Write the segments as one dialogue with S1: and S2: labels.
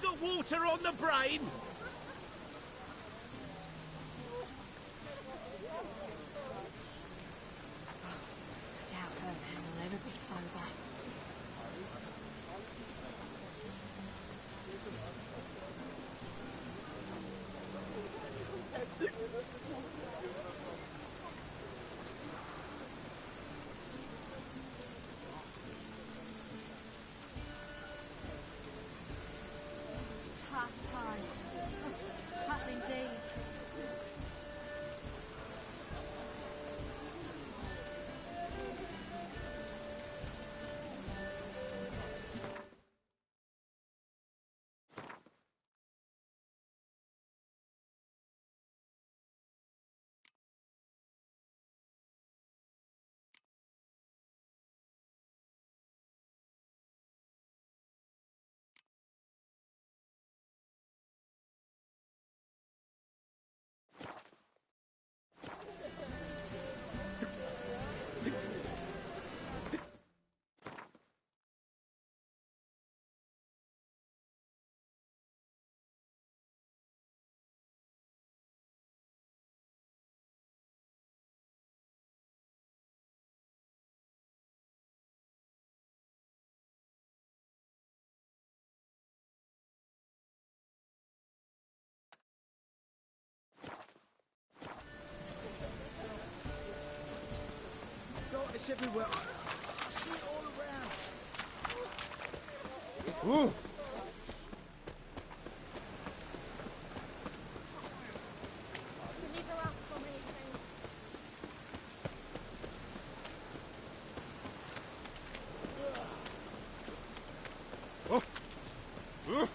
S1: got water on the brain?
S2: I doubt her man will ever be sober.
S3: Tough times. Tough indeed.
S1: It's everywhere. I see it all around.
S4: Ooh.
S3: Can you go out for me, please?
S4: Oh. Ooh.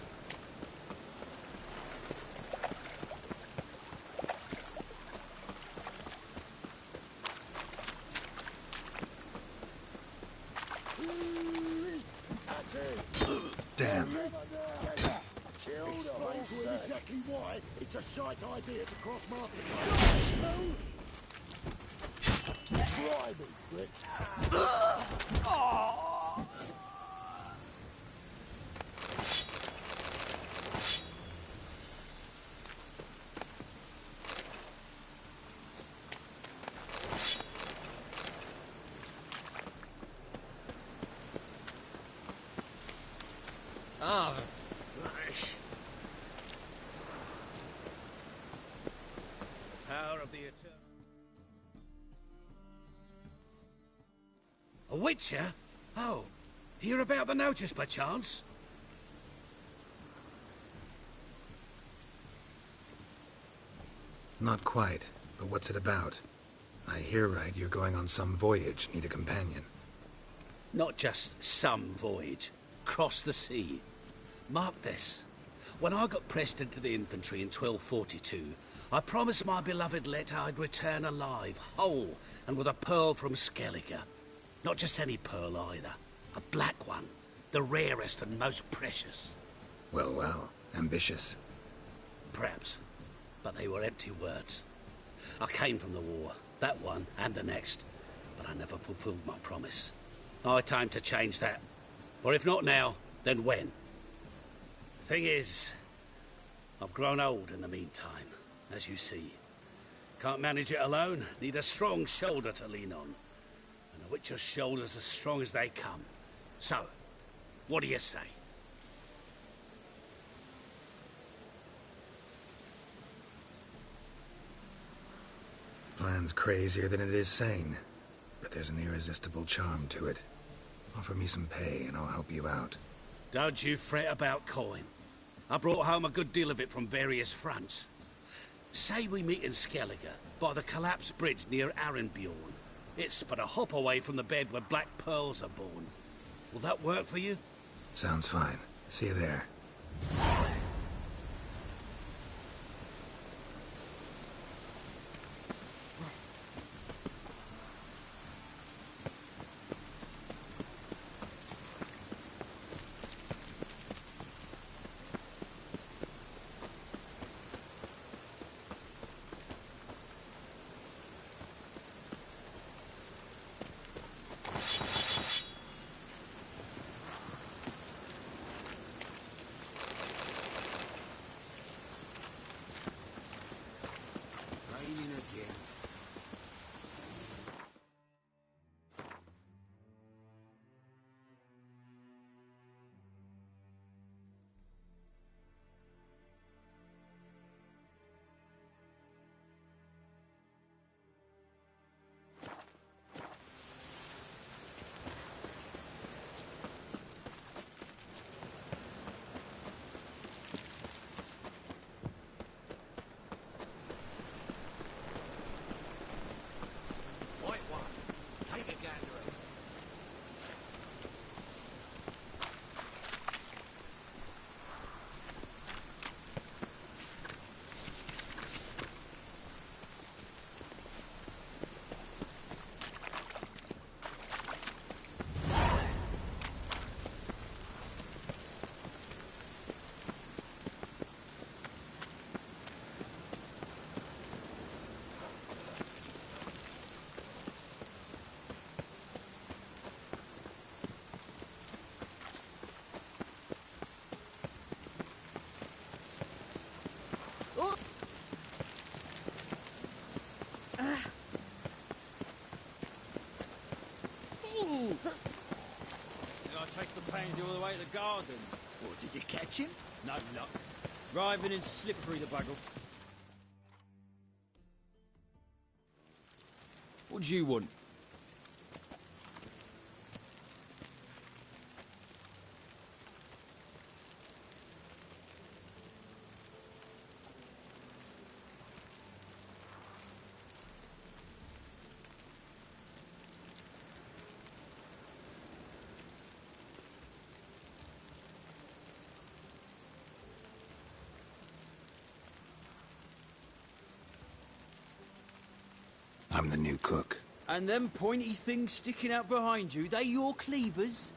S5: Damn.
S1: Explain to him exactly why it's a shite idea to cross Mastercard. Try me, prick.
S4: Ah.
S1: Power of the Eternal.
S6: A witcher? Oh, hear about the notice by chance?
S5: Not quite, but what's it about? I hear right, you're going on some voyage, need a companion.
S6: Not just some voyage. Cross the sea. Mark this. When I got pressed into the infantry in 1242, I promised my beloved Letta I'd return alive, whole, and with a pearl from Skellige. Not just any pearl either. A black one. The rarest and most precious.
S5: Well, well, ambitious.
S6: Perhaps. But they were empty words. I came from the war. That one and the next. But I never fulfilled my promise. High time to change that. For if not now, then when? Thing is, I've grown old in the meantime, as you see. Can't manage it alone, need a strong shoulder to lean on. And a witcher's shoulder's as strong as they come. So, what do you say?
S5: Plan's crazier than it is sane, but there's an irresistible charm to it. Offer me some pay and I'll help you out.
S6: Don't you fret about coin. I brought home a good deal of it from various fronts. Say we meet in Skellige, by the collapsed bridge near Arenbjorn. It's but a hop away from the bed where black pearls are born. Will that work for you?
S5: Sounds fine. See you there.
S7: pansy all the way to the garden.
S1: What, did you catch him?
S7: No luck. Writhing and slippery, the bugger. What do you want?
S5: I'm the new cook.
S7: And them pointy things sticking out behind you, they your cleavers?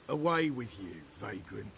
S1: Away with you, vagrant.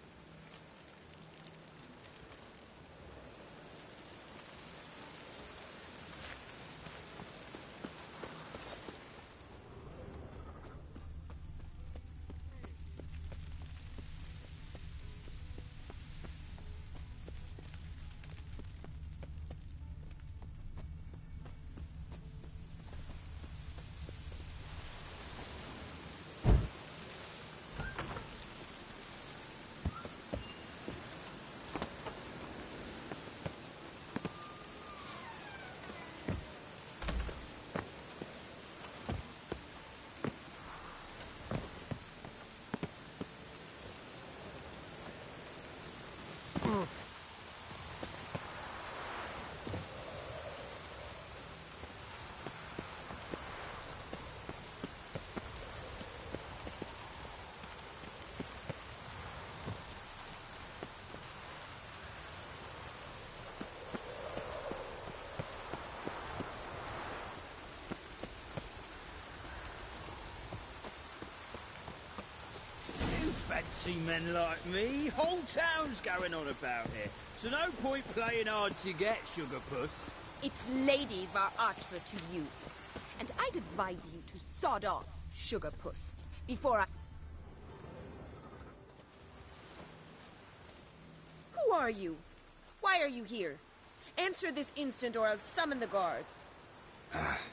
S7: Fancy men like me. Whole town's going on about it. So no point playing hard to get, Sugar Puss.
S8: It's Lady Var-Atra to you. And I'd advise you to sod off, Sugar Puss, before I... Who are you? Why are you here? Answer this instant or I'll summon the guards.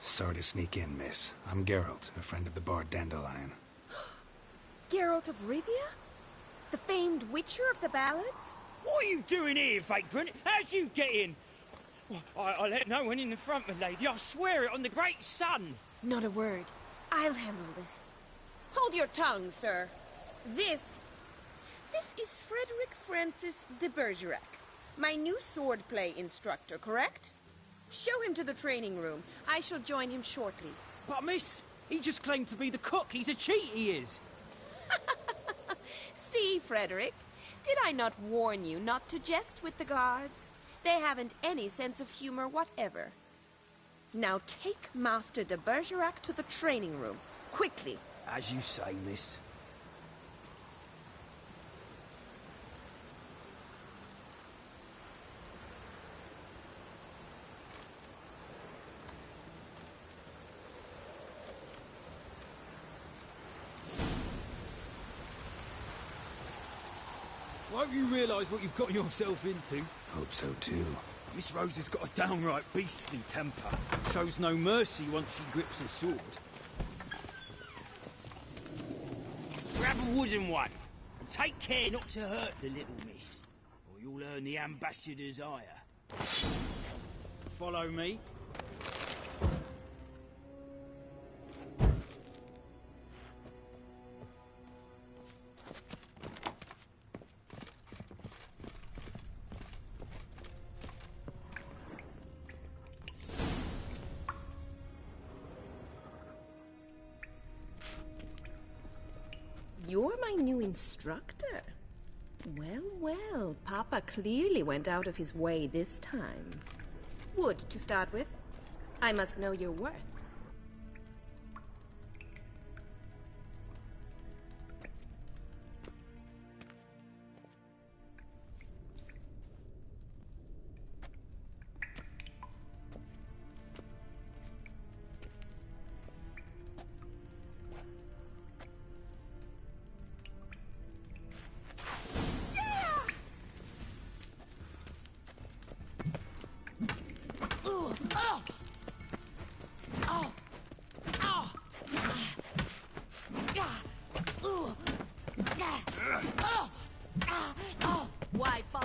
S5: Sorry to sneak in, miss. I'm Geralt, a friend of the bard Dandelion.
S8: Geralt of Rivia? The famed witcher of the ballads?
S7: What are you doing here, vagrant? How'd you get in? Well, I let no one in the front, my lady. I swear it on the great sun.
S8: Not a word. I'll handle this. Hold your tongue, sir. This is Frederick Francis de Bergerac, my new swordplay instructor, correct? Show him to the training room. I shall join him shortly.
S7: But, miss, he just claimed to be the cook. He's a cheat, he is.
S8: See, Frederick, did I not warn you not to jest with the guards? They haven't any sense of humor whatever. Now take Master de Bergerac to the training room, quickly.
S7: As you say, miss. Won't you realise what you've got yourself into?
S5: Hope so, too.
S7: Miss Rose has got a downright beastly temper. Shows no mercy once she grips a sword. Grab a wooden one. And take care not to hurt the little miss, or you'll earn the ambassador's ire. Follow me.
S8: You're my new instructor. Well, well, Papa clearly went out of his way this time. Wood, to start with. I must know your worth.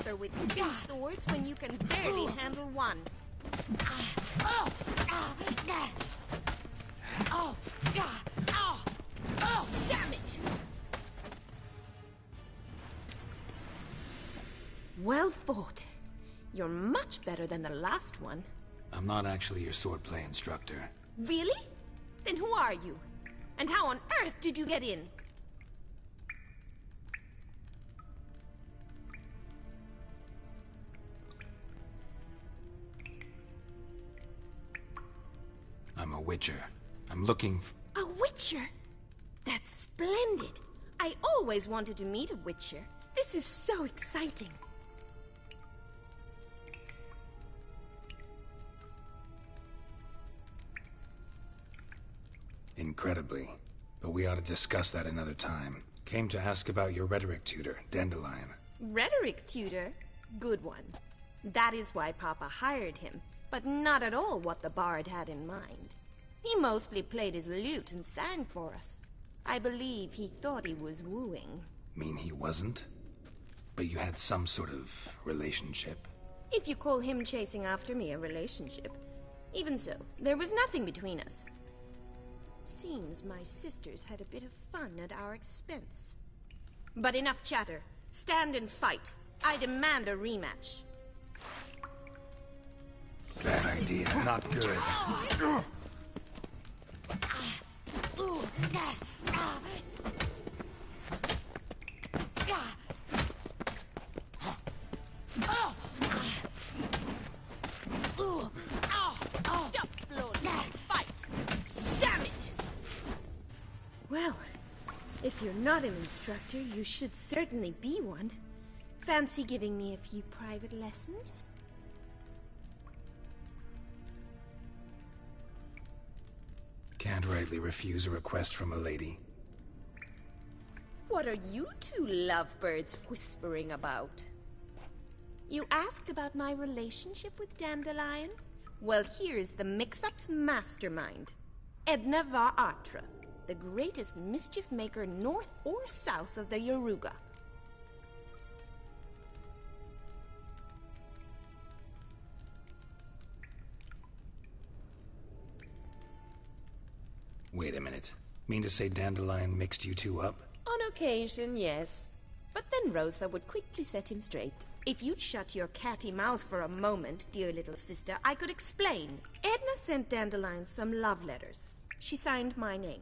S8: bother with two swords when you can barely handle one? Damn it! Well fought. You're much better than the last one.
S5: I'm not actually your swordplay instructor.
S8: Really? Then who are you? And how on earth did you get in?
S5: I'm a witcher. I'm looking
S8: A witcher? That's splendid. I always wanted to meet a witcher. This is so exciting.
S5: Incredibly. But we ought to discuss that another time. Came to ask about your rhetoric tutor, Dandelion.
S8: Rhetoric tutor? Good one. That is why Papa hired him, but not at all what the bard had in mind. He mostly played his lute and sang for us. I believe he thought he was wooing.
S5: Mean he wasn't? But you had some sort of relationship?
S8: If you call him chasing after me a relationship. Even so, there was nothing between us. Seems my sisters had a bit of fun at our expense. But enough chatter. Stand and fight. I demand a rematch.
S5: Bad idea. Not good.
S8: Stop, Lord. Fight. Damn it! Well, if you're not an instructor, you should certainly be one. Fancy giving me a few private lessons?
S5: Can't rightly refuse a request from a lady.
S8: What are you two lovebirds whispering about? You asked about my relationship with Dandelion? Well, here's the mix-up's mastermind. Edna var Atra, the greatest mischief maker north or south of the Yaruga.
S5: Wait a minute. Mean to say Dandelion mixed you two up?
S8: On occasion, yes. But then Rosa would quickly set him straight. If you'd shut your catty mouth for a moment, dear little sister, I could explain. Edna sent Dandelion some love letters. She signed my name.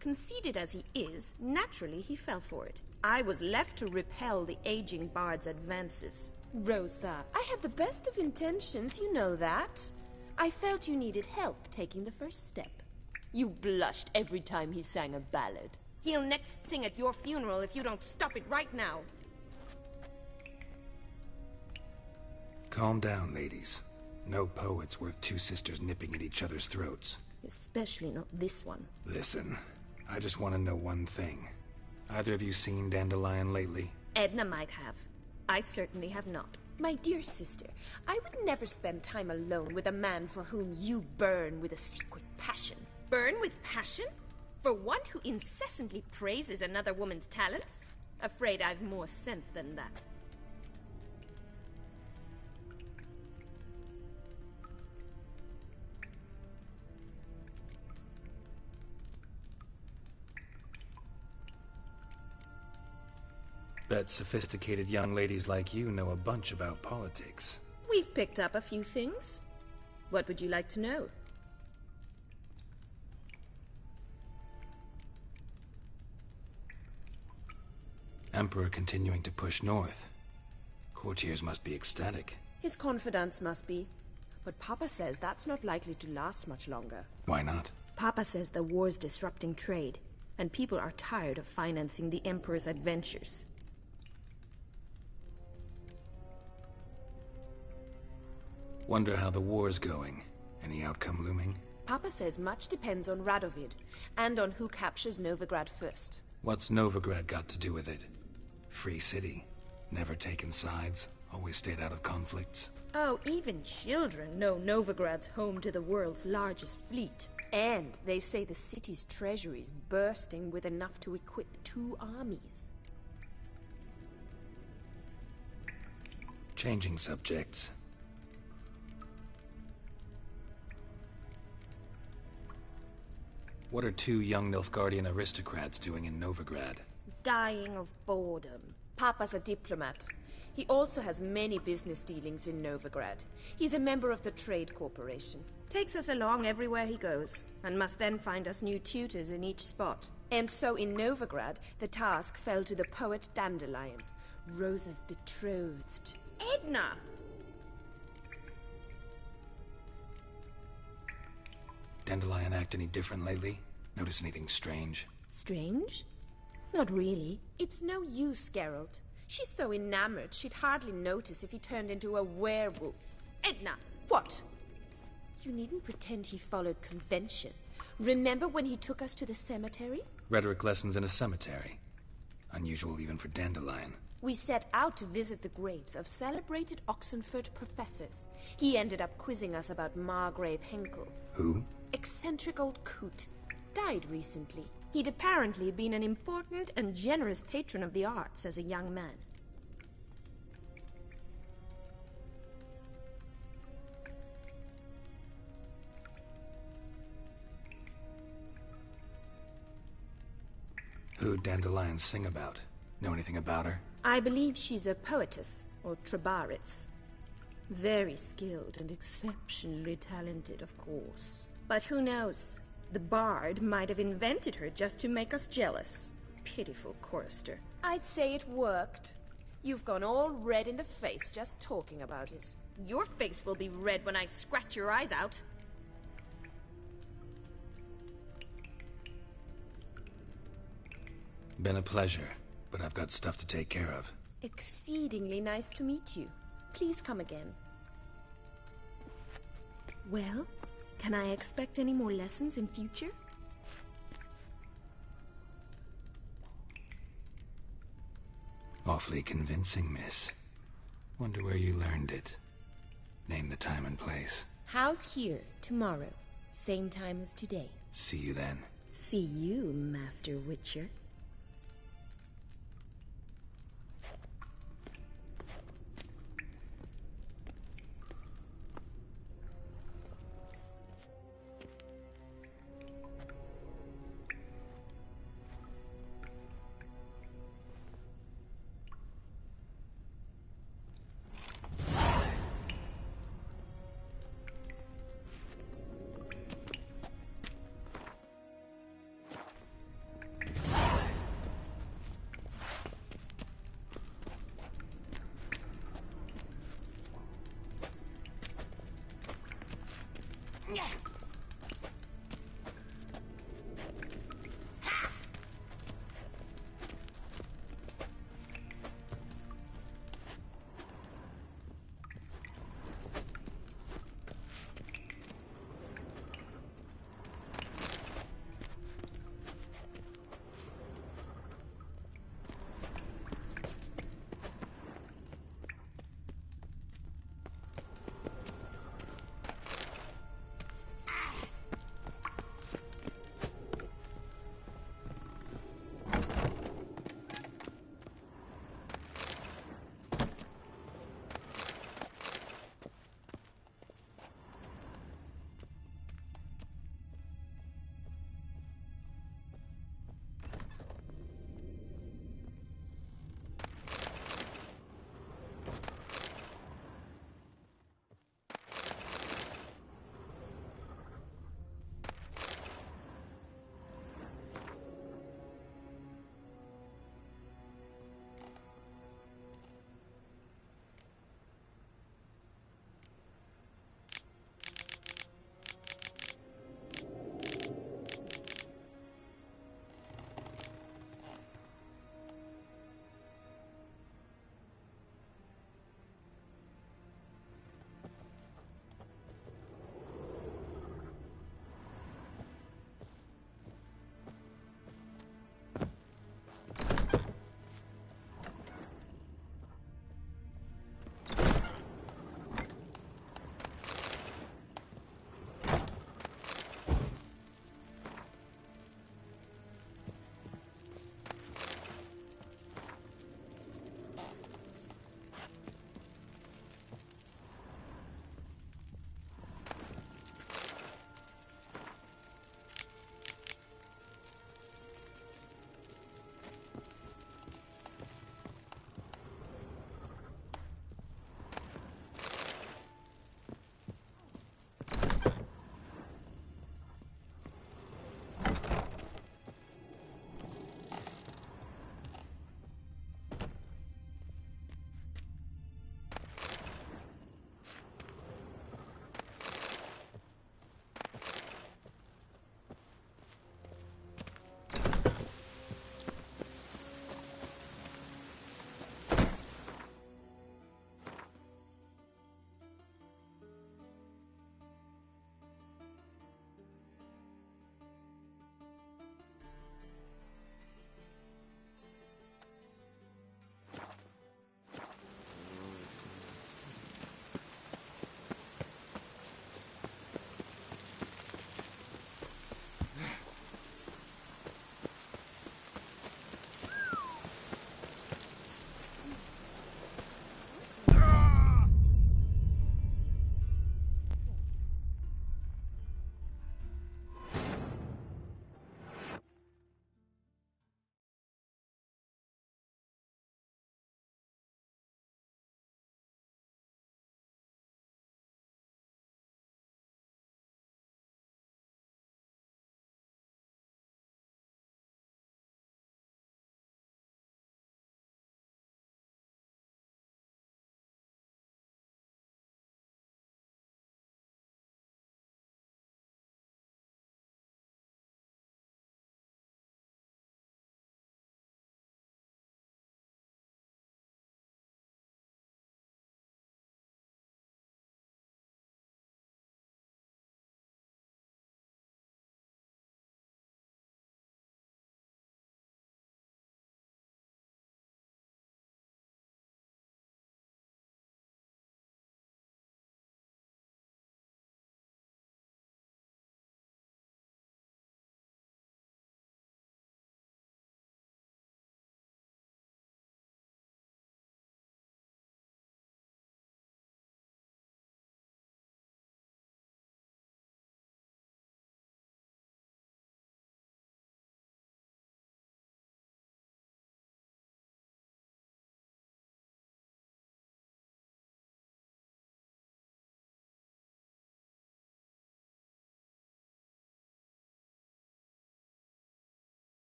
S8: Conceited as he is, naturally he fell for it. I was left to repel the aging bard's advances. Rosa, I had the best of intentions, you know that. I felt you needed help taking the first step. You blushed every time he sang a ballad. He'll next sing at your funeral if you don't stop it right now.
S5: Calm down, ladies. No poet's worth two sisters nipping at each other's throats.
S8: Especially not this one.
S5: Listen, I just want to know one thing. Either of you seen Dandelion lately?
S8: Edna might have. I certainly have not. My dear sister, I would never spend time alone with a man for whom you burn with a secret passion. Burn with passion? For one who incessantly praises another woman's talents? Afraid I've more sense than that.
S5: Bet sophisticated young ladies like you know a bunch about politics.
S8: We've picked up a few things. What would you like to know?
S5: Emperor continuing to push north. Courtiers must be ecstatic.
S8: His confidants must be. But Papa says that's not likely to last much longer.
S5: Why not?
S8: Papa says the war's disrupting trade, and people are tired of financing the Emperor's adventures.
S5: Wonder how the war's going. Any outcome looming?
S8: Papa says much depends on Radovid, and on who captures Novigrad first.
S5: What's Novigrad got to do with it? Free city. Never taken sides. Always stayed out of conflicts.
S8: Oh, even children know Novigrad's home to the world's largest fleet. And they say the city's treasury's bursting with enough to equip 2 armies.
S5: Changing subjects. What are two young Nilfgaardian aristocrats doing in Novigrad?
S8: Dying of boredom. Papa's a diplomat. He also has many business dealings in Novigrad. He's a member of the Trade Corporation. Takes us along everywhere he goes, and must then find us new tutors in each spot. And so in Novigrad, the task fell to the poet Dandelion, Rosa's betrothed. Edna!
S5: Dandelion act any different lately? Notice anything strange?
S8: Strange? Not really. It's no use, Geralt. She's so enamored she'd hardly notice if he turned into a werewolf. Edna! What? You needn't pretend he followed convention. Remember when he took us to the cemetery?
S5: Rhetoric lessons in a cemetery. Unusual even for Dandelion.
S8: We set out to visit the graves of celebrated Oxenford professors. He ended up quizzing us about Margrave Henkel.
S5: Who?
S8: Eccentric old coot. Died recently. He'd apparently been an important and generous patron of the arts as a young man.
S5: Who'd Dandelion sing about? Know anything about her?
S8: I believe she's a poetess, or Trebaritz. Very skilled and exceptionally talented, of course. But who knows? The bard might have invented her just to make us jealous. Pitiful chorister. I'd say it worked. You've gone all red in the face just talking about it. Your face will be red when I scratch your eyes out.
S5: Been a pleasure, but I've got stuff to take care of.
S8: Exceedingly nice to meet you. Please come again. Well, can I expect any more lessons in future?
S5: Awfully convincing, miss. Wonder where you learned it. Name the time and place.
S8: House here, tomorrow. Same time as today.
S5: See you then.
S8: See you, Master Witcher.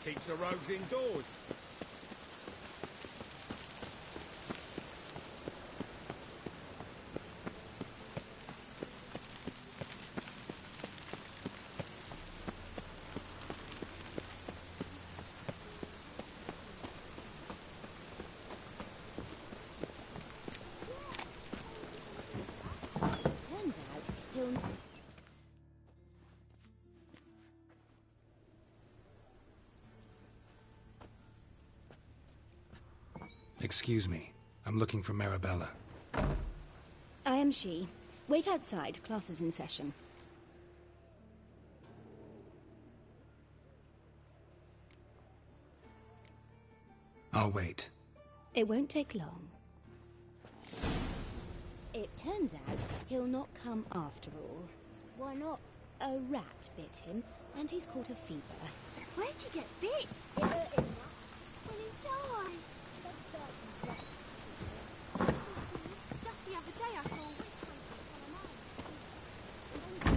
S4: Keeps the rogues indoors.
S9: Turns out he'll...
S5: Excuse me. I'm looking for Marabella.
S9: I am she. Wait outside. Class is in session.
S5: I'll wait.
S9: It won't take long. It turns out he'll not come after all. Why not? A rat bit him, and he's caught a fever.
S3: Where'd you get bit? It hurt him when he died. Just the other day I saw a witch hunt on a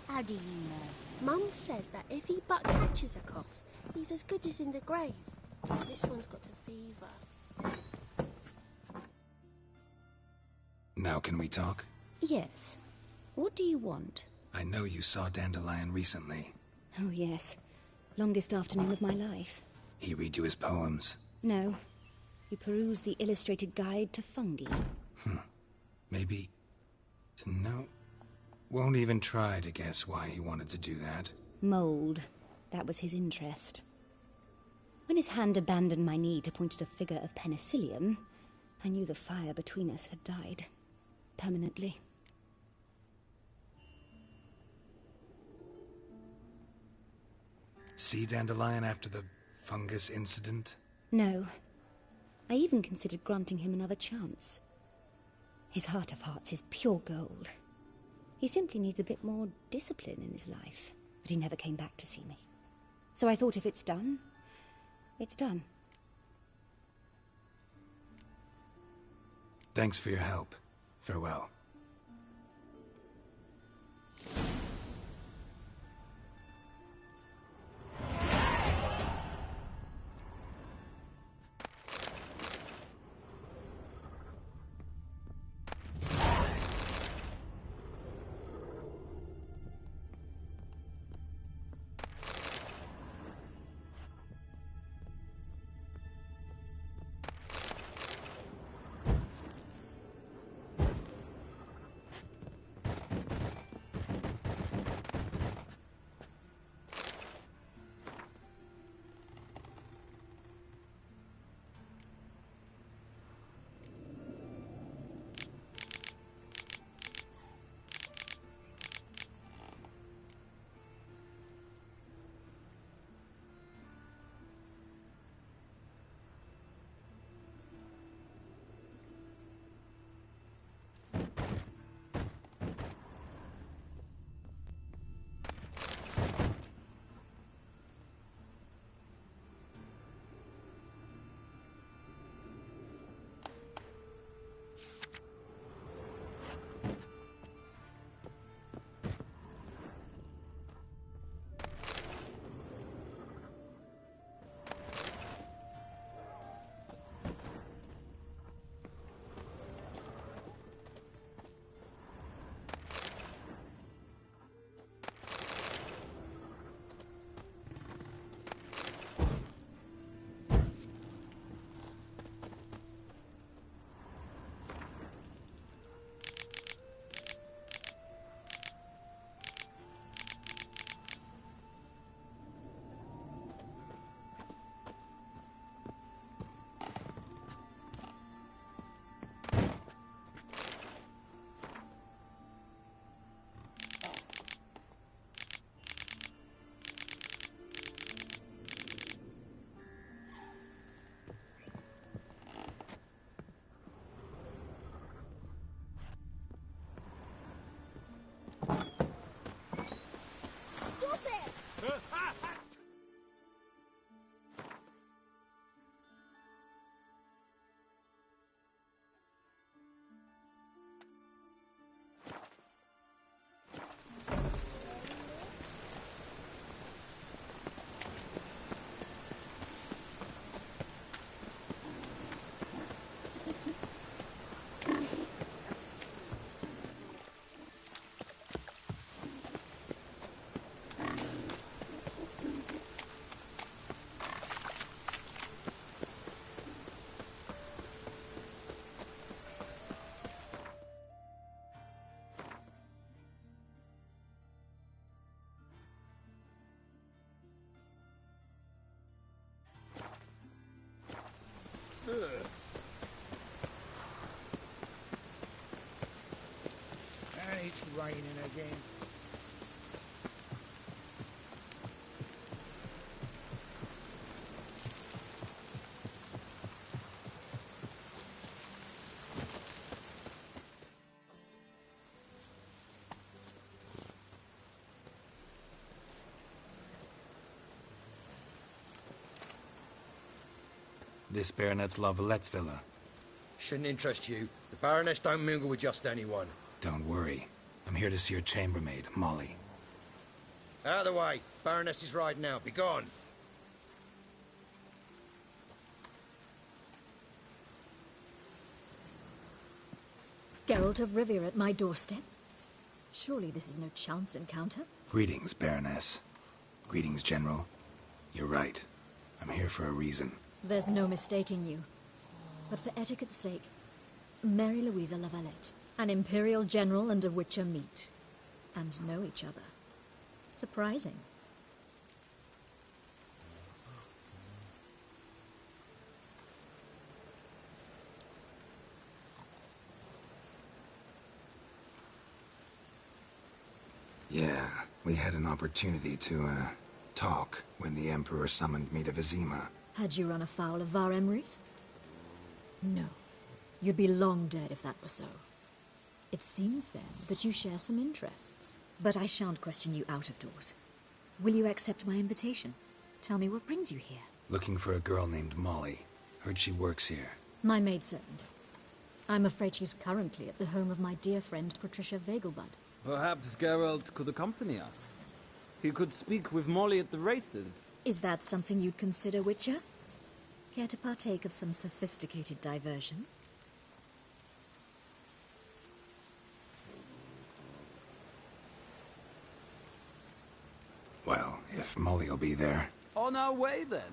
S9: How do you know?
S3: Mum says that if he but catches a cough, he's as good as in the grave. This one's got a fever.
S5: Now can we talk?
S9: Yes. What do you want?
S5: I know you saw Dandelion recently.
S9: Oh, yes. Longest afternoon of my life.
S5: He read you his poems.
S9: No. You peruse the illustrated guide to fungi.
S5: Maybe... No. Won't even try to guess why he wanted to do that.
S9: Mold. That was his interest. When his hand abandoned my knee to point at a figure of penicillium, I knew the fire between us had died. Permanently.
S5: See Dandelion after the fungus incident?
S9: No. I even considered granting him another chance. His heart of hearts is pure gold. He simply needs a bit more discipline in his life. But he never came back to see me. So I thought if it's done, it's done.
S5: Thanks for your help. Farewell.
S7: raining again.
S5: This Baronet's La Valette's villa.
S10: Shouldn't interest you. The Baroness don't mingle with just anyone.
S5: Don't worry. I'm here to see your chambermaid, Molly.
S10: Out of the way. Baroness is riding out. Be gone.
S2: Geralt of Rivia at my doorstep? Surely this is no chance encounter?
S5: Greetings, Baroness. Greetings, General. You're right. I'm here for a reason.
S2: There's no mistaking you. But for etiquette's sake, Mary Louisa La Valette, an Imperial General and a Witcher meet. And know each other. Surprising.
S5: Yeah, we had an opportunity to, talk when the Emperor summoned me to Vizima.
S2: Had you run afoul of Var Emrys? No. You'd be long dead if that were so. It seems, then, that you share some interests. But I shan't question you out of doors. Will you accept my invitation? Tell me what brings you here.
S5: Looking for a girl named Molly. Heard she works here.
S2: My maidservant. I'm afraid she's currently at the home of my dear friend Patricia Vegelbud.
S11: Perhaps Geralt could accompany us. He could speak with Molly at the races.
S2: Is that something you'd consider, Witcher? Care to partake of some sophisticated diversion?
S5: Well, if Molly'll be there.
S11: On our way, then.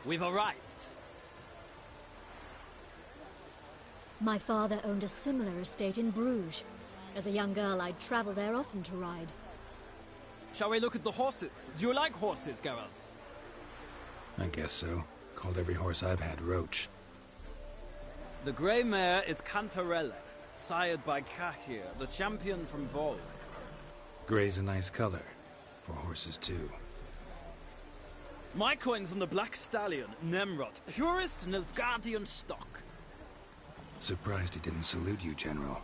S11: We've arrived.
S2: My father owned a similar estate in Bruges. As a young girl, I'd travel there often to ride.
S11: Shall we look at the horses? Do you like horses, Geralt?
S5: I guess so. Called every horse I've had Roach.
S11: The grey mare is Cantarelle, sired by Cahir, the champion from Volk.
S5: Grey's a nice color. For horses, too.
S11: My coin's on the Black Stallion, Nemrod, purest Nilfgaardian stock.
S5: Surprised he didn't salute you, General.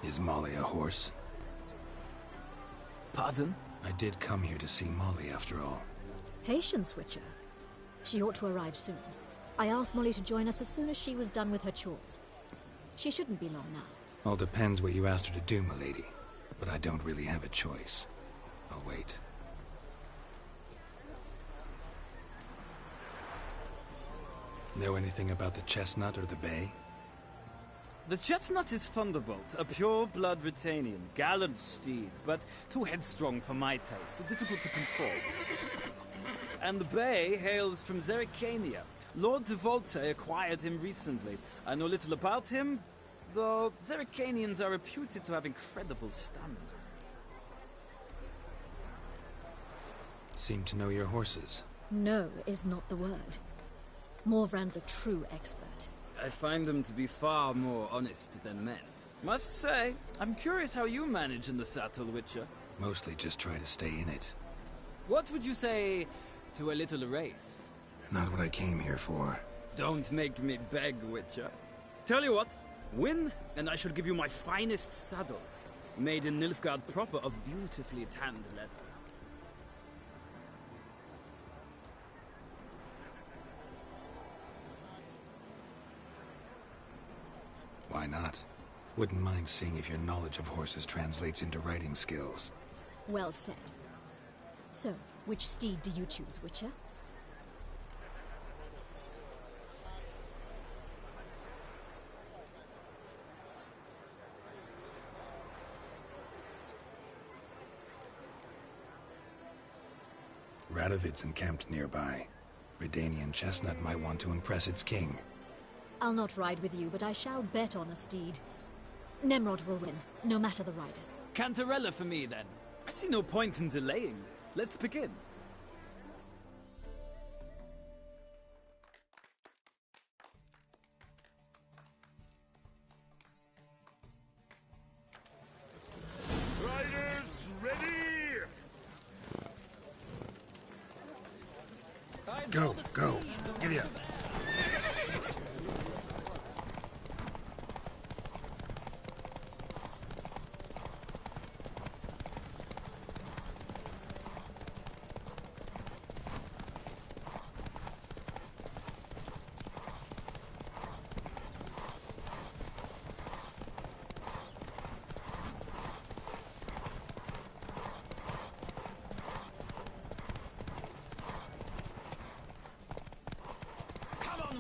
S5: Is Molly a horse?
S11: Pardon?
S5: I did come here to see Molly, after all.
S2: Patience, Witcher. She ought to arrive soon. I asked Molly to join us as soon as she was done with her chores. She shouldn't be long now.
S5: All depends what you asked her to do, milady. But I don't really have a choice. I'll wait. Know anything about the Chestnut or the Bay?
S11: The Chestnut is Thunderbolt, a pure-blood Britannian, gallant steed, but too headstrong for my taste, difficult to control. And the Bay hails from Zerrikania. Lord de Volte acquired him recently. I know little about him, though Zerrikanians are reputed to have incredible stamina.
S5: Seem to know your horses.
S2: No is not the word. Morvran's a true expert.
S11: I find them to be far more honest than men. Must say, I'm curious how you manage in the saddle, Witcher.
S5: Mostly just try to stay in it.
S11: What would you say to a little race?
S5: Not what I came here for.
S11: Don't make me beg, Witcher. Tell you what, win, and I shall give you my finest saddle. Made in Nilfgaard proper of beautifully tanned leather.
S5: Why not? Wouldn't mind seeing if your knowledge of horses translates into riding skills.
S2: Well said. So, which steed do you choose, Witcher?
S5: Radovid's encamped nearby. Redanian chestnut might want to impress its king.
S2: I'll not ride with you, but I shall bet on a steed. Nemrod will win, no matter the rider.
S11: Cantarella for me, then. I see no point in delaying this. Let's begin.
S1: Riders, ready!
S5: Go, go. Giddy up.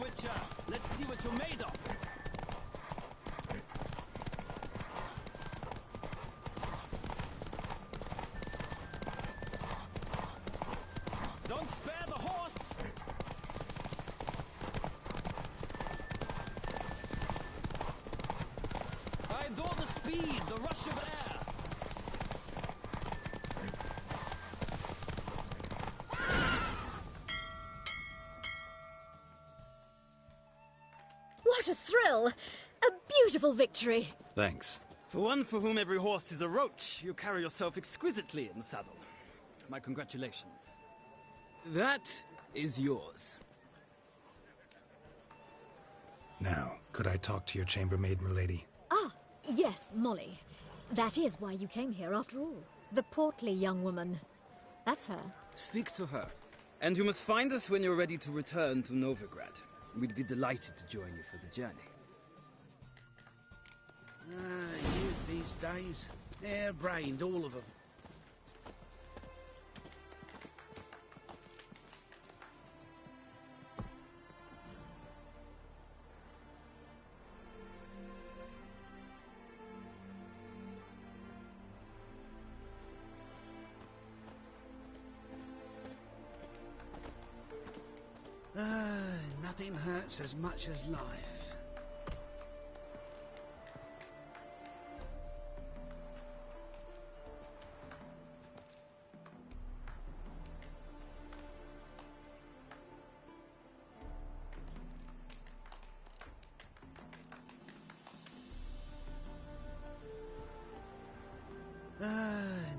S7: Witcher, let's see what you're made of. Don't spare the horse. I adore the speed, the rush of air.
S2: What a thrill! A beautiful victory!
S5: Thanks.
S11: For one for whom every horse is a roach, you carry yourself exquisitely in the saddle. My congratulations. That is yours.
S5: Now, could I talk to your chambermaid, milady?
S2: Ah, yes, Molly. That is why you came here after all. The portly young woman. That's her.
S11: Speak to her. And you must find us when you're ready to return to Novigrad. We'd be delighted to join you for the journey.
S6: Youth these days. Hair-brained, all of them. Nothing hurts as much as life.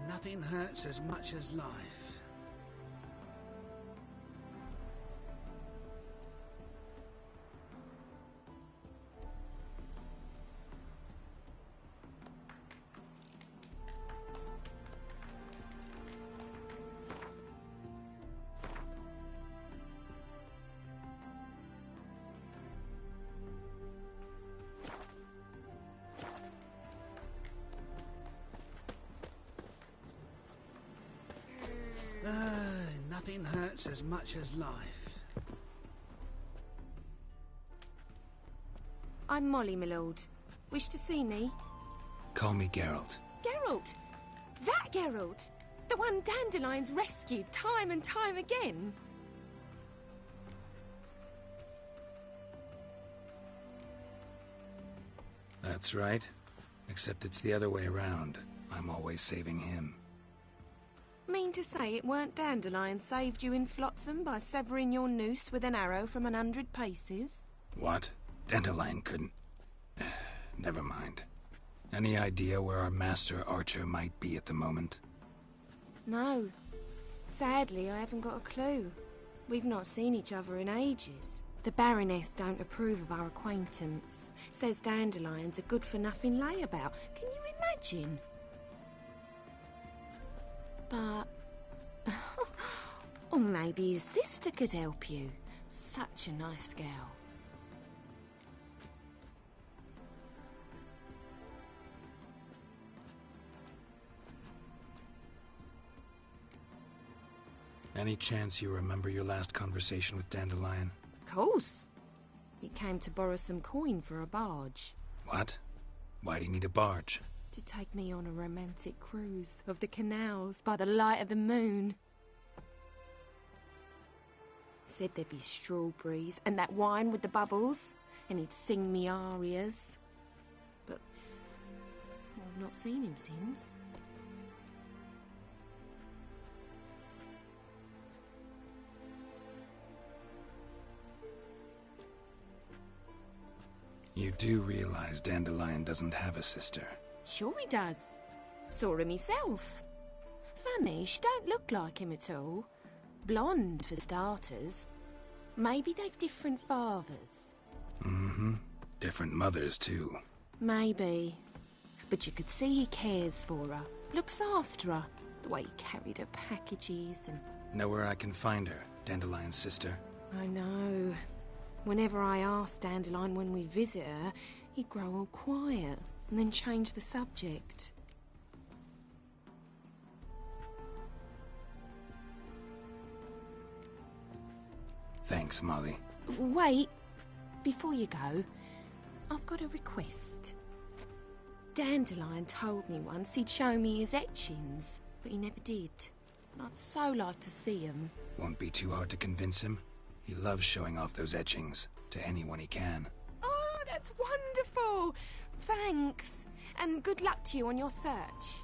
S6: Nothing hurts as much as life. Nothing hurts as much as life.
S8: I'm Molly, my lord. Wish to see me?
S5: Call me Geralt.
S8: Geralt! That Geralt! The one Dandelion's rescued time and time again!
S5: That's right. Except it's the other way around. I'm always saving him.
S8: Mean to say it weren't Dandelion saved you in Flotsam by severing your noose with an arrow from 100 paces?
S5: What? Dandelion couldn't... Never mind. Any idea where our master archer might be at the moment?
S8: No. Sadly, I haven't got a clue. We've not seen each other in ages. The Baroness don't approve of our acquaintance. Says Dandelion's a good-for-nothing layabout. Can you imagine? But... or maybe his sister could help you. Such a nice girl.
S5: Any chance you remember your last conversation with Dandelion?
S8: Of course. He came to borrow some coin for a barge.
S5: What? Why'd he need a barge?
S8: To take me on a romantic cruise of the canals by the light of the moon. Said there'd be strawberries and that wine with the bubbles, and he'd sing me arias. But I've not seen him since.
S5: You do realize Dandelion doesn't have a sister?
S8: Sure he does. Saw him myself. Funny, she don't look like him at all. Blonde, for starters. Maybe they've different fathers.
S5: Mm-hmm. Different mothers, too.
S8: Maybe. But you could see he cares for her. Looks after her. The way he carried her packages and...
S5: Know where I can find her, Dandelion's sister?
S8: I know. Whenever I asked Dandelion when we'd visit her, he'd grow all quiet and then change the subject.
S5: Thanks, Molly.
S8: Wait. Before you go, I've got a request. Dandelion told me once he'd show me his etchings, but he never did. And I'd so like to see them.
S5: Won't be too hard to convince him. He loves showing off those etchings to anyone he can.
S8: Oh, that's wonderful! Thanks. And good luck to you on your search.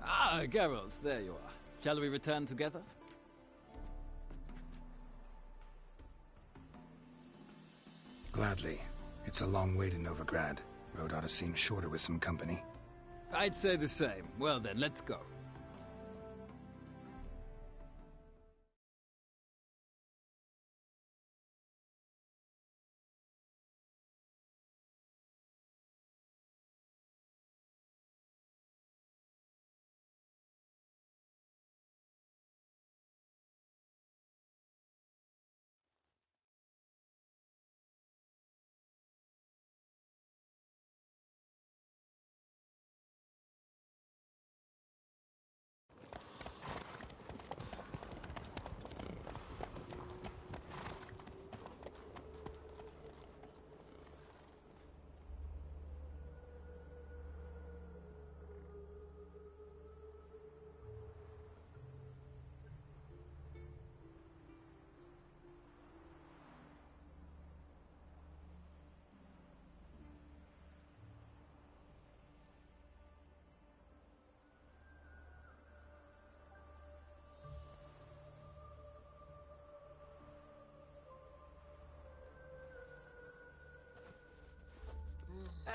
S11: Ah, Geralt, there you are. Shall we return together?
S5: Gladly. It's a long way to Novigrad. Road ought to seem shorter with some company.
S11: I'd say the same. Well then, let's go.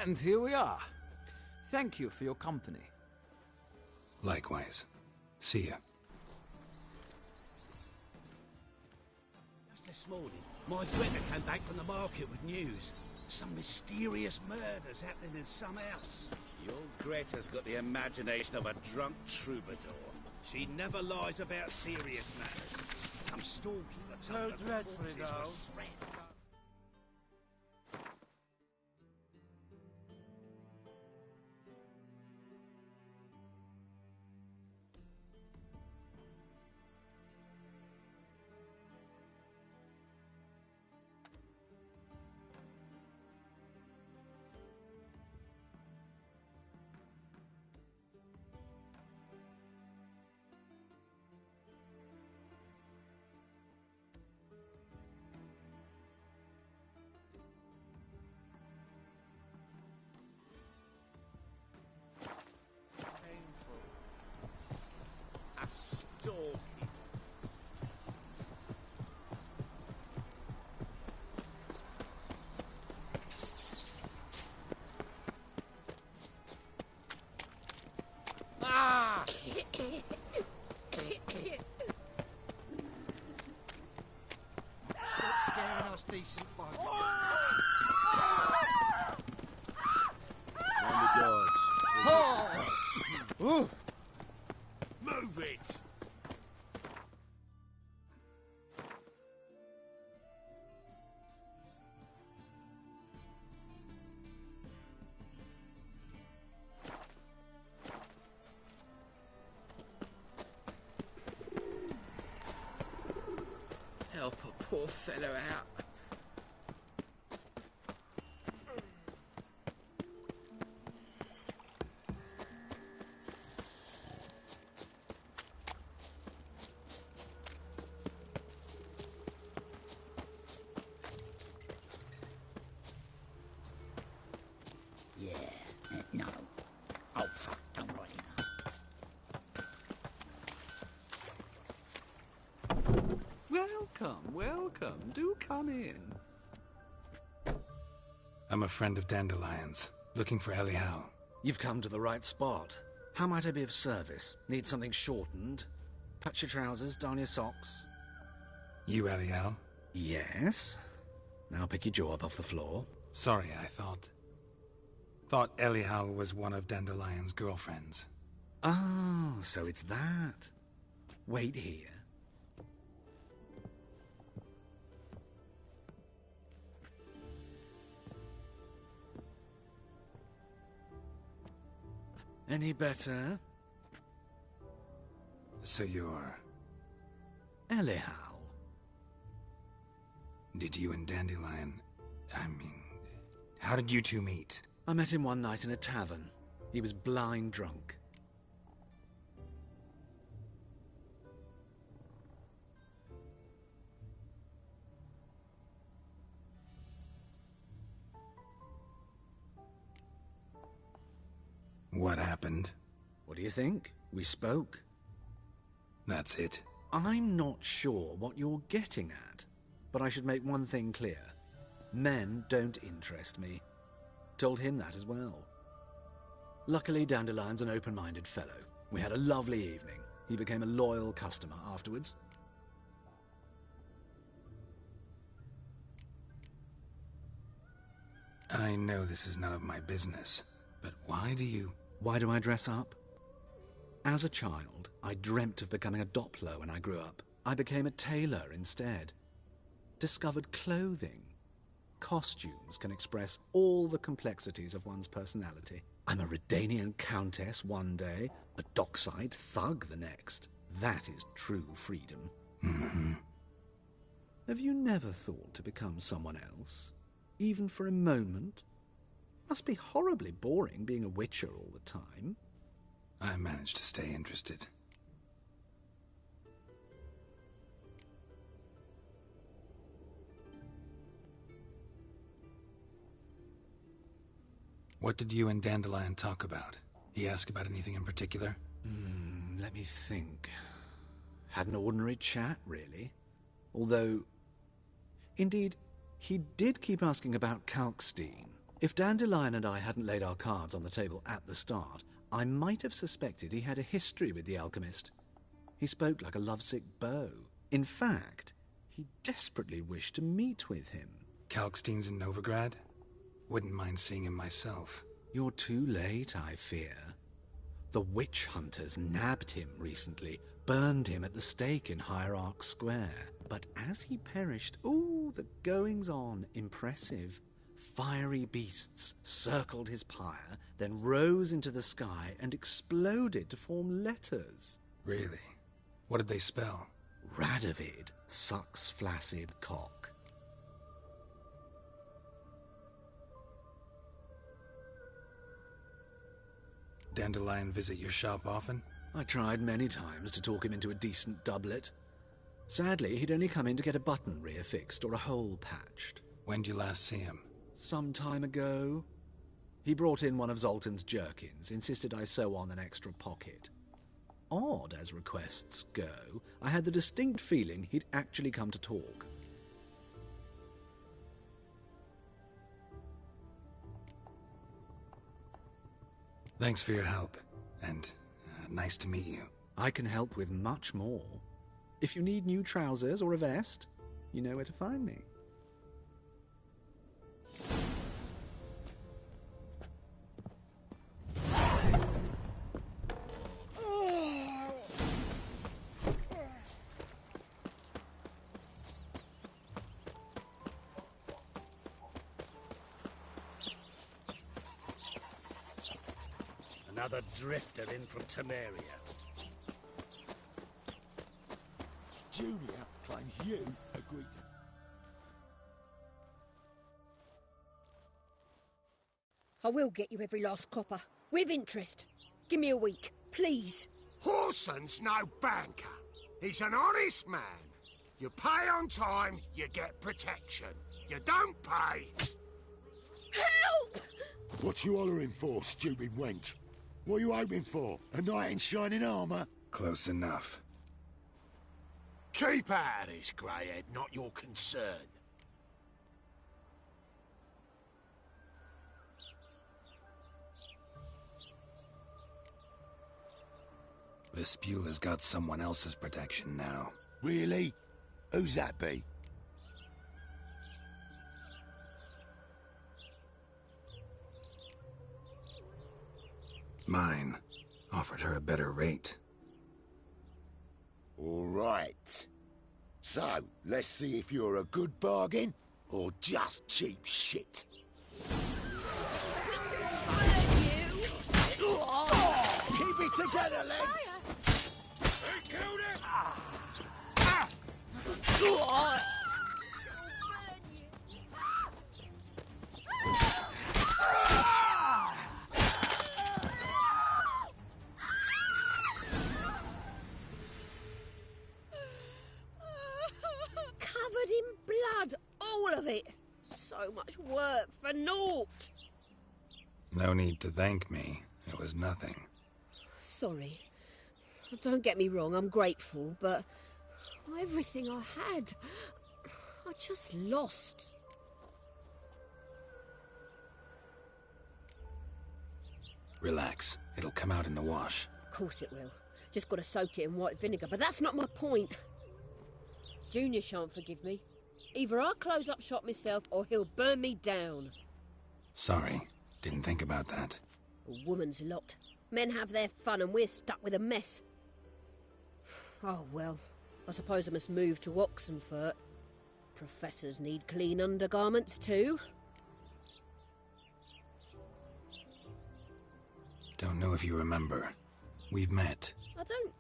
S11: And here we are. Thank you for your company.
S5: Likewise. See ya.
S6: Just this morning, my Greta came back from the market with news. Some mysterious murders happening in some house. Your Greta's got the imagination of a drunk troubadour. She never lies about serious matters. Some storekeeper told her the corpses were shredded. A storekeeper. Ah! Stop scaring us decent folk. On the guards.
S11: Ooh.
S6: Move it! Help a poor fellow out.
S12: No. Oh, fuck, don't worry now.
S13: Welcome, welcome. Do come in.
S5: I'm a friend of Dandelion's, looking for Elial.
S10: You've come to the right spot. How might I be of service? Need something shortened? Patch your trousers, darn your socks.
S5: You Elial?
S10: Yes. Now pick your jaw up off the floor.
S5: Sorry, I thought Elial was one of Dandelion's girlfriends.
S10: Oh, so it's that. Wait here. Any better?
S5: So you're...
S10: Elial.
S5: Did you and Dandelion... how did you two meet?
S10: I met him one night in a tavern. He was blind drunk.
S5: What happened?
S10: What do you think? We spoke.
S5: That's it.
S10: I'm not sure what you're getting at, but I should make one thing clear. Men don't interest me. Told him that as well. Luckily, Dandelion's an open-minded fellow. We had a lovely evening. He became a loyal customer afterwards.
S5: I know this is none of my business, but why do you...
S10: Why do I dress up? As a child, I dreamt of becoming a Doppler when I grew up. I became a tailor instead. Discovered clothing. Costumes can express all the complexities of one's personality. I'm a Redanian countess one day, a dockside thug the next. That is true freedom.
S5: Mm-hmm.
S10: Have you never thought to become someone else? Even for a moment? Must be horribly boring being a witcher all the time.
S5: I managed to stay interested. What did you and Dandelion talk about? He asked about anything in particular?
S10: Let me think. Had an ordinary chat, really. Although, indeed, he did keep asking about Kalkstein. If Dandelion and I hadn't laid our cards on the table at the start, I might have suspected he had a history with the alchemist. He spoke like a lovesick beau. In fact, he desperately wished to meet with him.
S5: Kalkstein's in Novigrad? Wouldn't mind seeing him myself.
S10: You're too late, I fear. The witch hunters nabbed him recently, burned him at the stake in Hierarch Square. But as he perished, ooh, the goings-on, impressive. Fiery beasts circled his pyre, then rose into the sky and exploded to form letters.
S5: Really? What did they spell?
S10: Radovid sucks flaccid cock.
S5: Dandelion visit your shop often?
S10: I tried many times to talk him into a decent doublet. Sadly, he'd only come in to get a button reaffixed or a hole patched.
S5: When did you last see him?
S10: Some time ago. He brought in one of Zoltan's jerkins, insisted I sew on an extra pocket. Odd as requests go, I had the distinct feeling he'd actually come to talk.
S5: Thanks for your help, and nice to meet you.
S10: I can help with much more. If you need new trousers or a vest, you know where to find me.
S6: Another drifter in from Temeria.
S1: Julia claims you agreed to...
S14: I will get you every last copper, with interest. Give me a week, please.
S15: Horson's no banker. He's an honest man. You pay on time, you get protection. You don't pay...
S14: Help!
S1: What you hollering for, stupid wench? What are you hoping for? A knight in shining armour?
S5: Close enough.
S15: Keep out of this, Greyhead, not your concern.
S5: Vespulla's got someone else's protection now.
S1: Really? Who's that be?
S5: Mine. Offered her a better rate.
S1: All right. So, let's see if you're a good bargain or just cheap shit. Keep it together, legs!
S15: Who killed him?
S14: Covered in blood, all of it. So much work for naught.
S5: No need to thank me. It was nothing.
S14: Sorry. Don't get me wrong, I'm grateful, but everything I had, I just lost.
S5: Relax. It'll come out in the wash.
S14: Of course it will. Just got to soak it in white vinegar, but that's not my point. Junior shan't forgive me. Either I'll close up shop myself or he'll burn me down.
S5: Sorry. Didn't think about that.
S14: A woman's lot. Men have their fun and we're stuck with a mess. Oh, well, I suppose I must move to Oxenfurt. Professors need clean undergarments too.
S5: Don't know if you remember. We've met.
S14: I don't...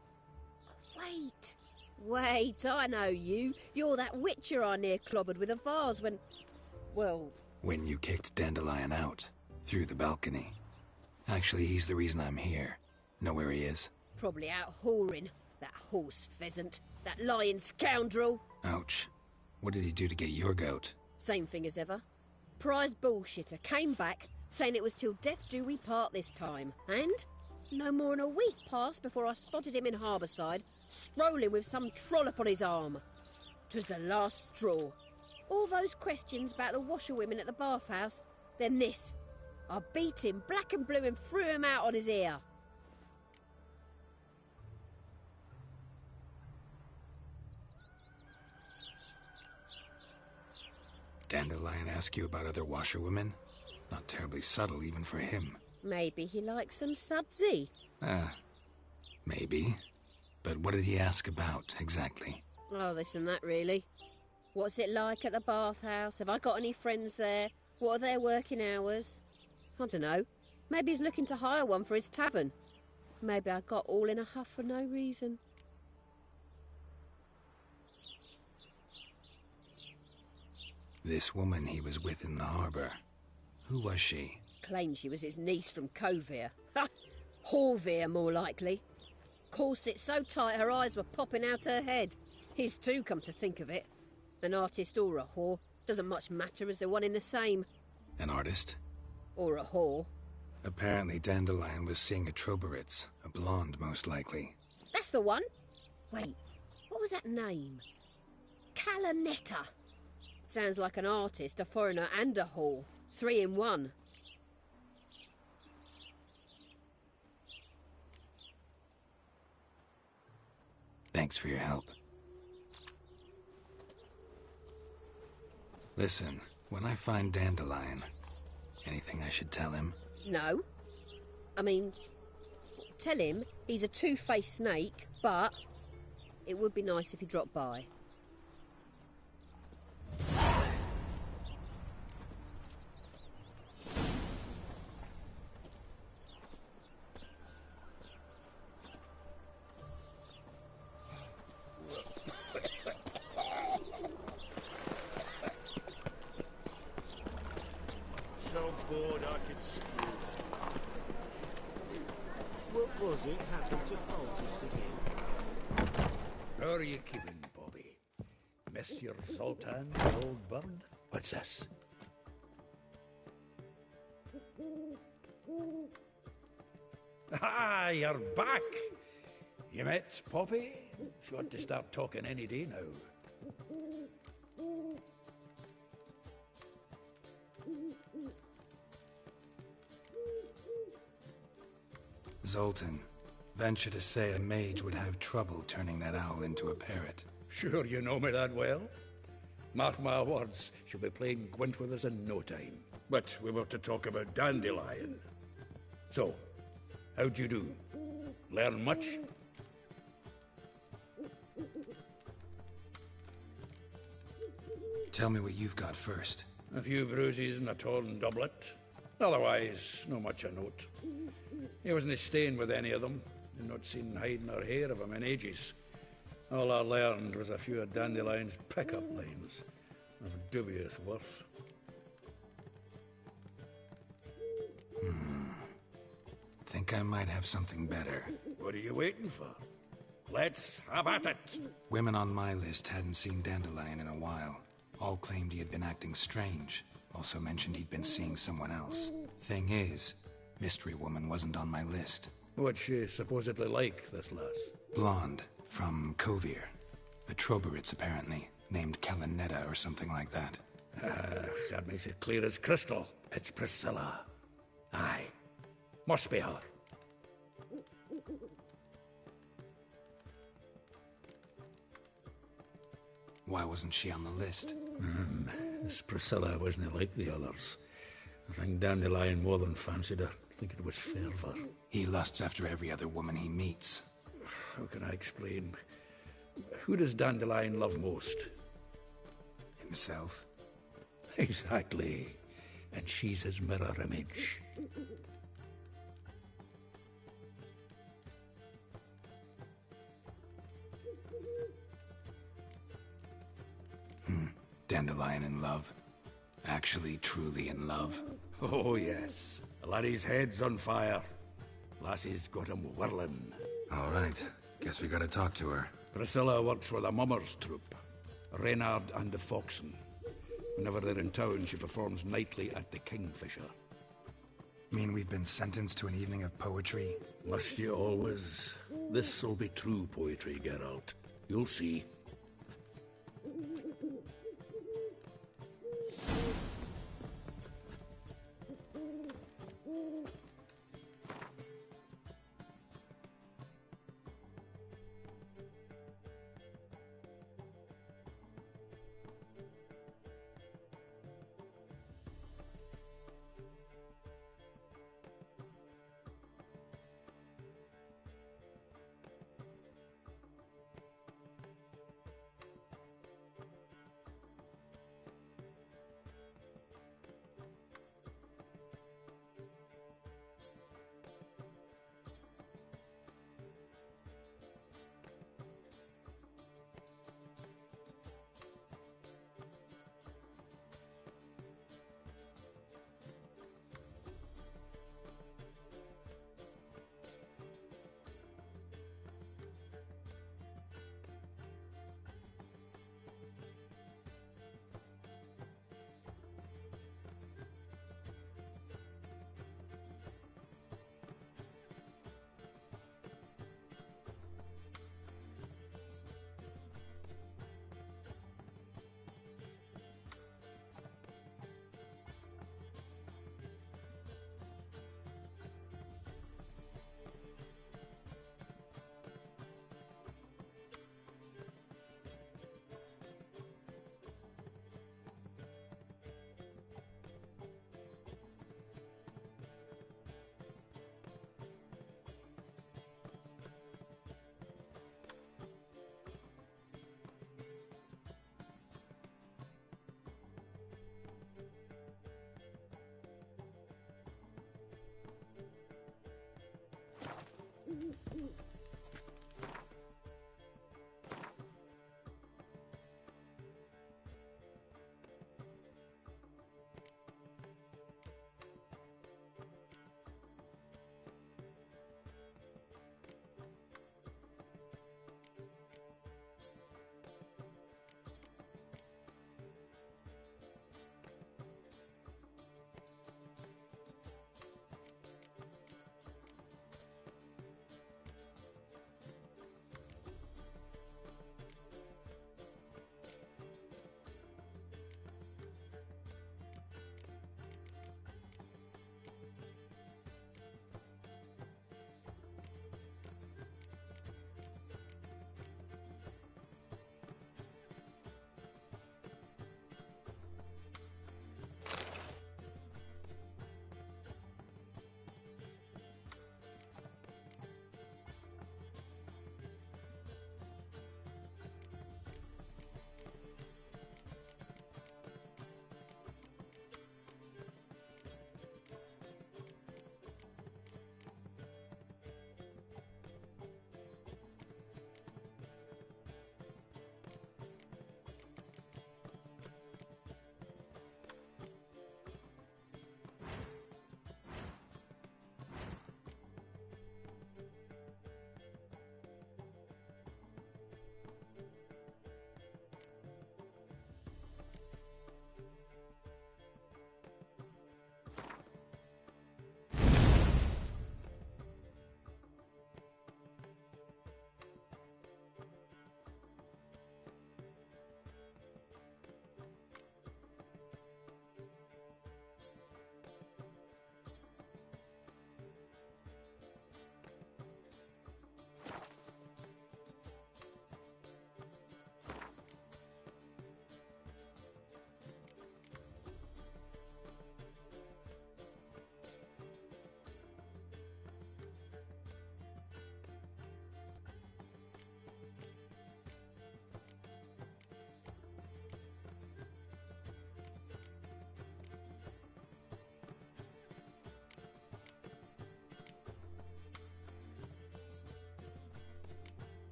S14: Wait, I know you. You're that witcher I near clobbered with a vase when... Well...
S5: When you kicked Dandelion out. Through the balcony. Actually, he's the reason I'm here. Know where he is?
S14: Probably out whoring. That horse pheasant. That lying scoundrel.
S5: Ouch. What did he do to get your goat?
S14: Same thing as ever. Prize bullshitter came back, saying it was till death do we part this time. And no more than a week passed before I spotted him in Harbourside, strolling with some trollop on his arm. 'Twas the last straw. All those questions about the washerwomen at the bathhouse, Then this. I beat him black and blue and threw him out on his ear.
S5: Dandelion ask you about other washerwomen? Not terribly subtle even for him.
S14: Maybe he likes some sudsy.
S5: Maybe. But what did he ask about, exactly?
S14: Oh, this and that, really. What's it like at the bathhouse? Have I got any friends there? What are their working hours? I don't know. Maybe he's looking to hire one for his tavern. Maybe I got all in a huff for no reason.
S5: This woman he was with in the harbour. Who was she?
S14: Claimed she was his niece from Kovir. Ha! Horvir, more likely. Corset so tight her eyes were popping out her head. His too, come to think of it. An artist or a whore. Doesn't much matter as they're one in the same.
S5: An artist?
S14: Or a whore.
S5: Apparently Dandelion was seeing a Troberitz, a blonde most likely.
S14: That's the one. Wait, what was that name? Calanetta. Sounds like an artist, a foreigner and a whore. 3 in 1.
S5: Thanks for your help. Listen, when I find Dandelion, anything I should tell him?
S14: No. I mean, tell him he's a two-faced snake, but it would be nice if he dropped by.
S4: So bored I could spew. What was it happened to Foltest again?
S16: How are you keeping, Bobby? Monsieur Zoltan, old bird? What's this? Ah, you're back! You met Poppy? She ought to start talking any day now.
S5: Zoltan, venture to say a mage would have trouble turning that owl into a parrot.
S16: Sure you know me that well? Mark my words, she'll be playing Gwent with us in no time. But we were to talk about Dandelion. So, how'd you do? Learn much?
S5: Tell me what you've got first.
S16: A few bruises and a torn doublet. Otherwise, no much a note. He wasn't staying with any of them. I've not seen hide nor hair of him in ages. All I learned was a few of Dandelion's pick-up lines of dubious worth.
S5: Think I might have something better.
S16: What are you waiting for? Let's have at it!
S5: Women on my list hadn't seen Dandelion in a while. All claimed he had been acting strange. Also mentioned he'd been seeing someone else. Thing is, Mystery Woman wasn't on my list.
S16: What's she supposedly like, this lass?
S5: Blonde, from Kovir. A Troberitz, apparently, named Calanetta or something like that.
S16: That makes it clear as crystal. It's Priscilla. Aye. Must be her.
S5: Why wasn't she on the list?
S16: This Priscilla wasn't like the others. I think Dandelion more than fancied her. I think it was fervour.
S5: He lusts after every other woman he meets.
S16: How can I explain? Who does Dandelion love most?
S5: Himself.
S16: Exactly. And she's his mirror image.
S5: Dandelion in love. Actually, truly in love.
S16: Oh, yes. Laddie's head's on fire. Lassie's got him whirling.
S5: All right. Guess we gotta talk to her.
S16: Priscilla works for the Mummers troupe. Reynard and the Foxen. Whenever they're in town, she performs nightly at the Kingfisher.
S5: Mean we've been sentenced to an evening of poetry?
S16: Must you always? This'll be true poetry, Geralt. You'll see.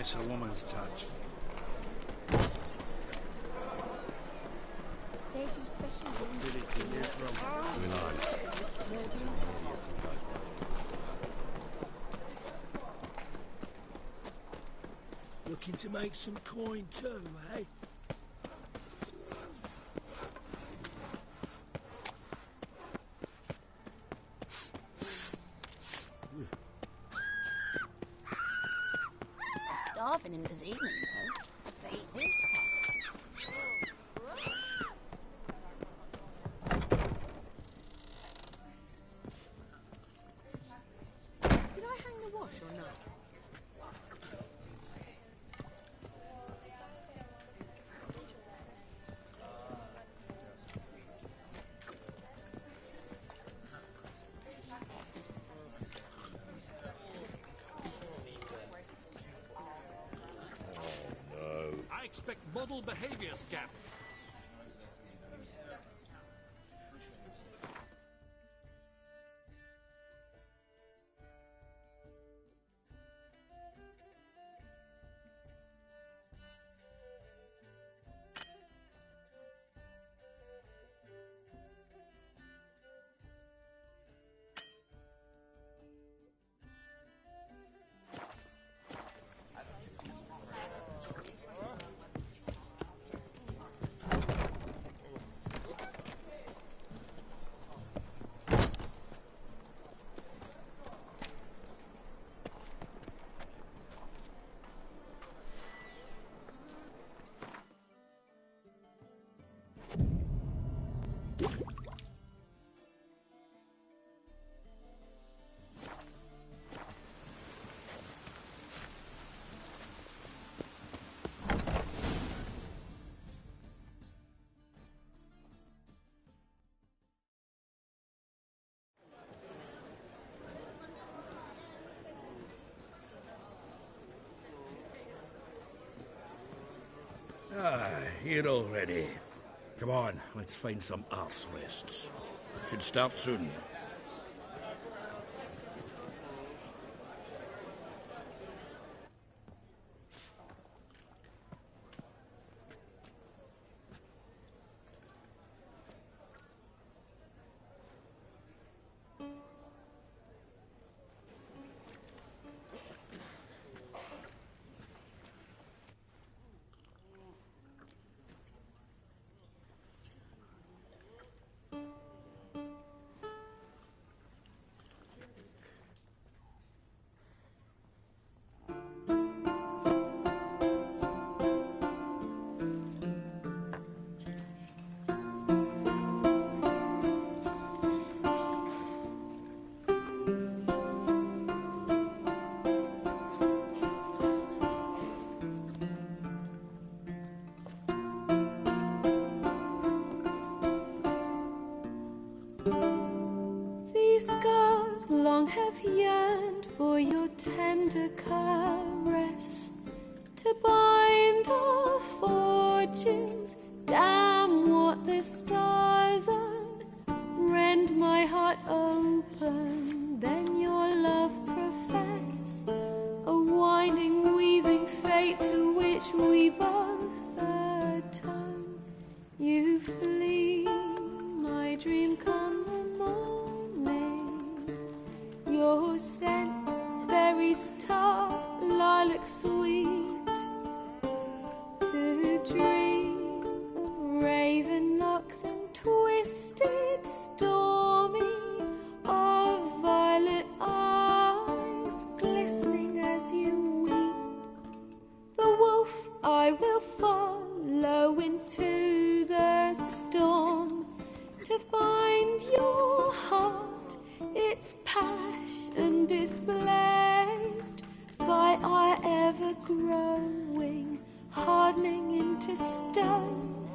S16: miss a woman's touch.
S3: There's some special
S16: Did it to you from?
S1: Who knows? It's an idiot who goes wrong.
S7: Looking to make some coin too, eh?
S12: They're starving in this evening, though. They eat horse
S8: Did I hang the wash or not?
S17: I expect model behavior, Scamp.
S16: Ah, here already. Come on, let's find some arse rests. Should start soon.
S18: These scars long have yearned for your tender caress, to bind our fortunes. Damn what the stars are. Rend my heart open, then your love profess, a winding, weaving fate to which we both atone. You flee, my dream come the morning. Your scent, berries tart, lilac sweet, to dream of raven locks and twisted stormy, of violet eyes glistening as you weep. The wolf I will follow into the storm, to find your heart, its passion displaced by our ever-growing, hardening into stone,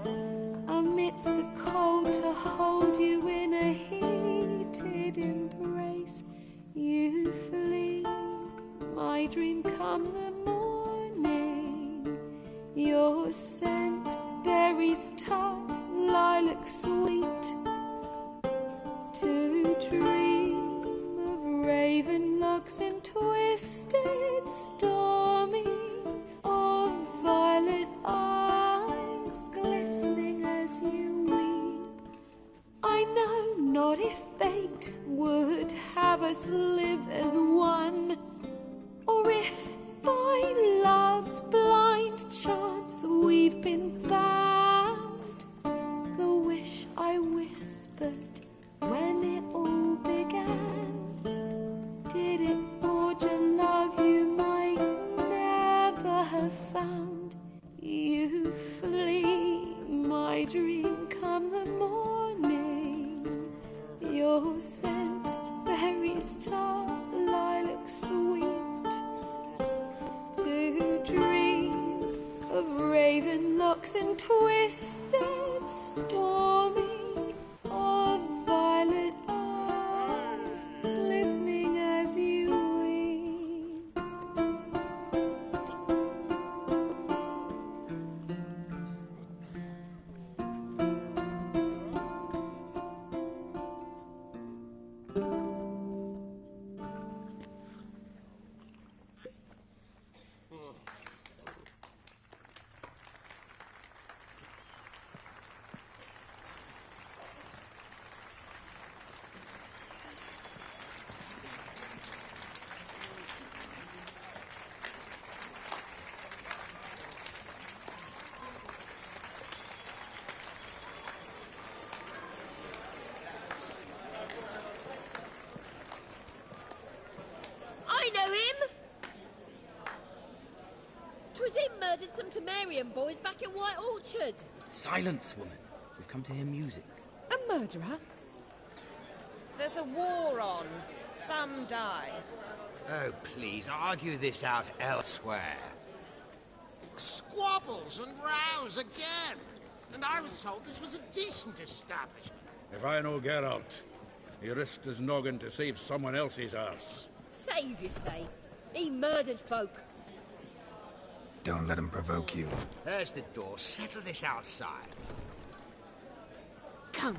S18: amidst the cold to hold you in a heated embrace. You flee, my dream come the morning. Your scent, berries tart, lilac sweet, to dream of raven locks and twisted stormy, us live as one, or if by love's blind chance we've been bound. The wish I whispered when it all began, did it forge a love you might never have found? You flee, my dream, come the morning. Your scent, berry star, lilac sweet. To dream of raven locks and twisted stormy, of violet eyes glistening as you weep.
S14: I know him! 'Twas him murdered some Temerian boys back in White Orchard.
S11: Silence, woman. We've come to hear music.
S8: A murderer? There's a war on. Some die.
S15: Oh, please, argue this out elsewhere. Squabbles and rows again. And I was told this was a decent establishment.
S16: If I know Geralt, he risked his noggin to save someone else's arse.
S14: Save, you say? He murdered folk.
S5: Don't let him provoke you.
S15: There's the door. Settle this outside.
S8: Come.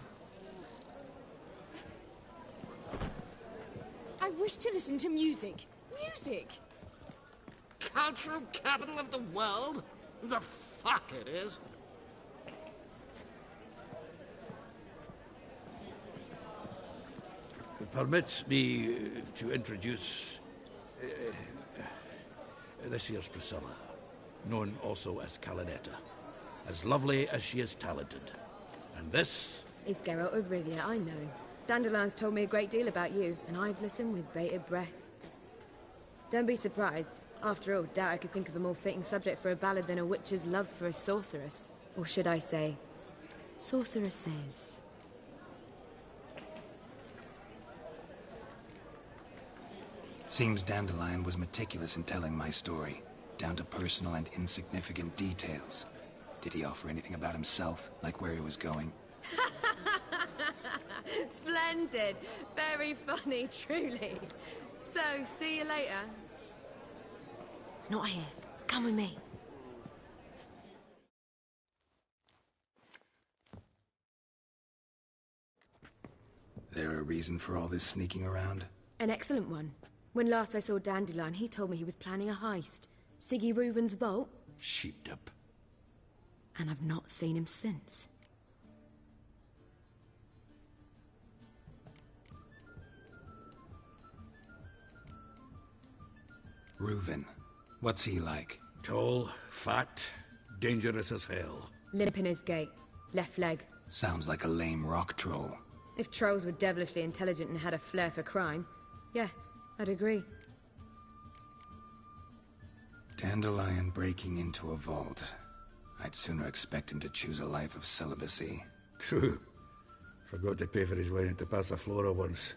S8: I wish to listen to music. Music!
S15: Cultural capital of the world? The fuck it is.
S16: Permit me to introduce this here's Priscilla, known also as Calinetta, as lovely as she is talented. And this
S19: is Geralt of Rivia, I know. Dandelion's told me a great deal about you, and I've listened with bated breath. Don't be surprised. After all, doubt I could think of a more fitting subject for a ballad than a witch's love for a sorceress. Or should I say, sorceresses.
S5: Seems Dandelion was meticulous in telling my story, down to personal and insignificant details. Did he offer anything about himself, like where he was going?
S19: Splendid. Very funny, truly. So, see you later.
S8: Not here. Come with me.
S5: There a reason for all this sneaking around?
S19: An excellent one. When last I saw Dandelion, he told me he was planning a heist. Siggy Reuven's vault.
S16: Sheeped up.
S19: And I've not seen him since.
S5: Reuven. What's he like?
S16: Tall, fat, dangerous as hell.
S19: Limp in his gait. Left leg.
S5: Sounds like a lame rock troll.
S19: If trolls were devilishly intelligent and had a flair for crime, yeah, I'd agree.
S5: Dandelion breaking into a vault. I'd sooner expect him to choose a life of celibacy.
S16: True. Forgot to pay for his way into Passiflora once.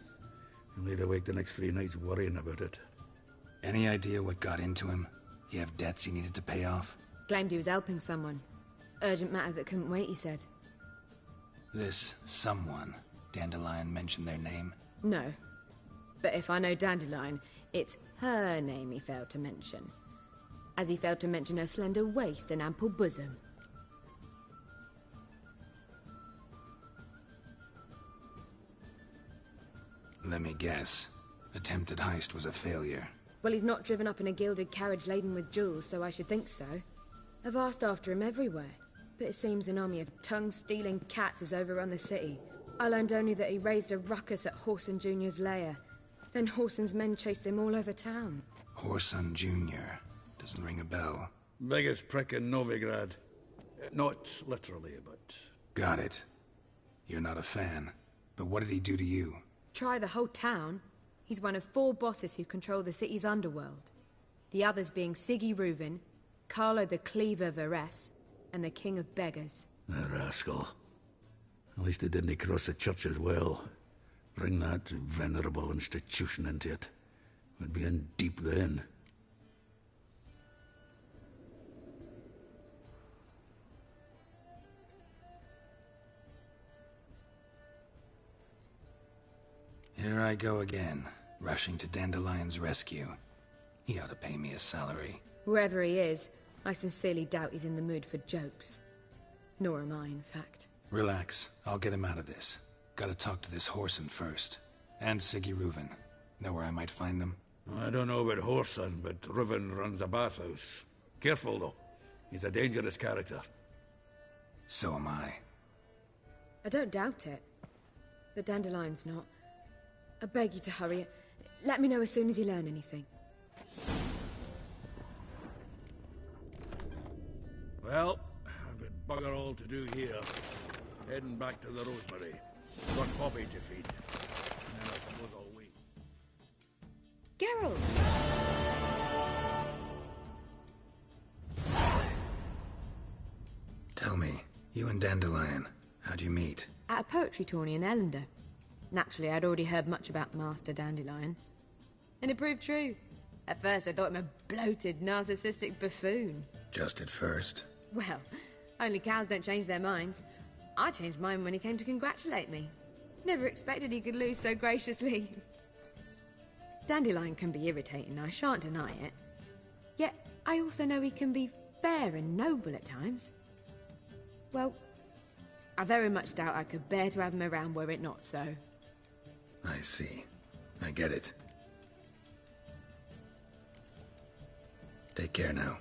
S16: And laid awake the next 3 nights worrying about it.
S5: Any idea what got into him? He have debts he needed to pay off?
S19: Claimed he was helping someone. Urgent matter that couldn't wait, he said.
S5: This someone, Dandelion mentioned their name?
S19: No. But if I know Dandelion, it's her name he failed to mention. As he failed to mention her slender waist and ample bosom.
S5: Let me guess. Attempted heist was a failure.
S19: Well, he's not driven up in a gilded carriage laden with jewels, so I should think so. I've asked after him everywhere, but it seems an army of tongue-stealing cats has overrun the city. I learned only that he raised a ruckus at Whoreson Jr.'s lair. Then Whoreson's men chased him all over town.
S5: Whoreson Jr. Doesn't ring a bell.
S16: Biggest prick in Novigrad. Not literally, but...
S5: Got it. You're not a fan. But what did he do to you?
S19: Try the whole town. He's one of 4 bosses who control the city's underworld. The others being Siggy Reuven, Carlo the Cleaver Varese, and the King of Beggars.
S6: The rascal. At least he didn't cross the church as well. Bring that venerable institution into it. We'd be in deep then.
S5: Here I go again, rushing to Dandelion's rescue. He ought to pay me a salary.
S19: Wherever he is, I sincerely doubt he's in the mood for jokes. Nor am I, in fact.
S5: Relax, I'll get him out of this. Gotta talk to this Whoreson first. And Siggy Reuven. Know where I might find them?
S16: I don't know about Whoreson, but Reuven runs a bathhouse. Careful, though. He's a dangerous character.
S5: So am I.
S19: I don't doubt it. But Dandelion's not. I beg you to hurry. Let me know as soon as you learn anything.
S16: Well, I've got bugger all to do here. Heading back to the Rosemary. Got Poppy to feed. And then I suppose I'll wait.
S19: Geralt!
S5: Tell me, you and Dandelion, how'd you meet?
S19: At a poetry tourney in Ellender. Naturally, I'd already heard much about Master Dandelion. And it proved true. At first, I thought him a bloated, narcissistic buffoon.
S5: Just at first.
S19: Well, only cows don't change their minds. I changed mine when he came to congratulate me. Never expected he could lose so graciously. Dandelion can be irritating, I shan't deny it. Yet, I also know he can be fair and noble at times. Well, I very much doubt I could bear to have him around were it not so.
S5: I see. I get it. Take care now.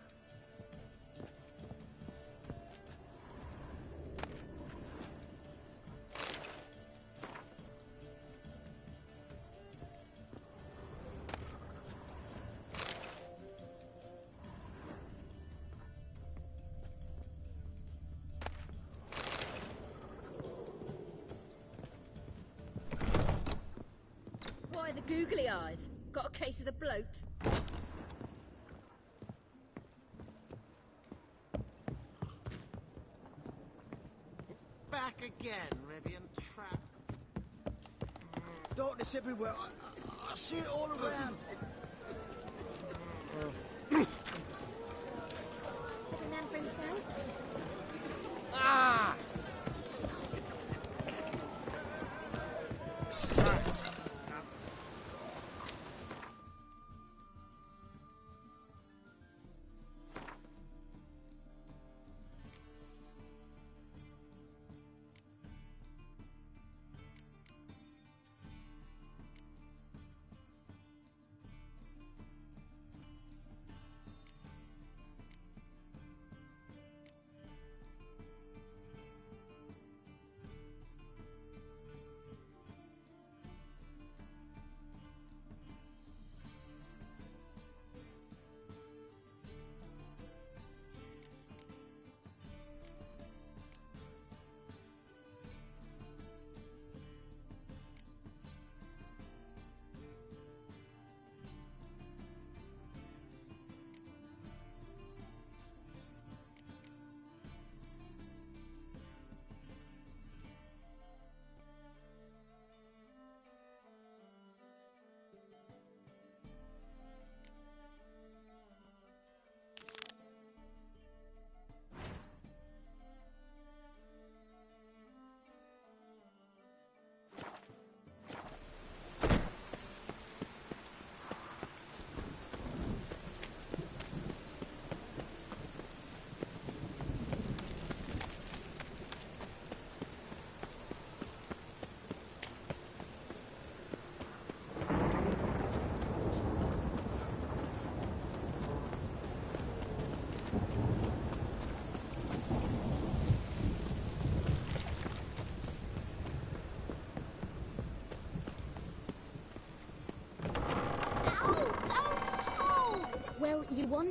S14: Why the googly eyes? Got a case of the bloat?
S15: Back again, Rivian trap.
S1: Darkness everywhere. I see it all around.
S3: Little man for himself?
S15: Ah!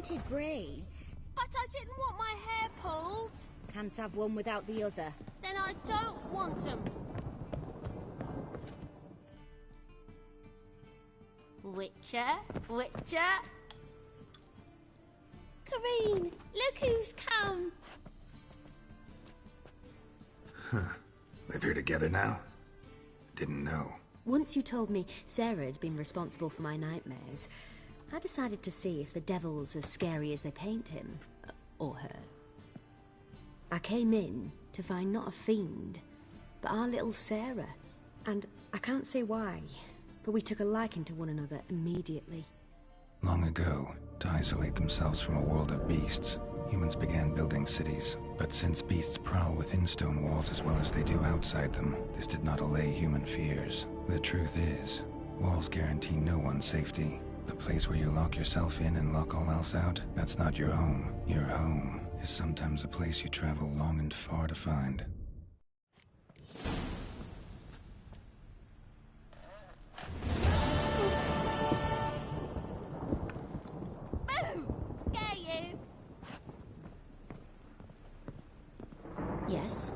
S9: wanted braids.
S3: But I didn't want my hair pulled.
S9: Can't have one without the other.
S3: Then I don't want them. Witcher, Witcher. Kareen, look who's come.
S5: Huh. Live here together now? Didn't know.
S20: Once you told me Sarah had been responsible for my nightmares, I decided to see if the devil's as scary as they paint him. Or her. I came in to find not a fiend, but our little Sarah. And I can't say why, but we took a liking to one another immediately.
S5: Long ago, to isolate themselves from a world of beasts, humans began building cities. But since beasts prowl within stone walls as well as they do outside them, this did not allay human fears. The truth is, walls guarantee no one's safety. The place where you lock yourself in and lock all else out, that's not your home. Your home is sometimes a place you travel long and far to find.
S3: Boom! Scare you?
S20: Yes?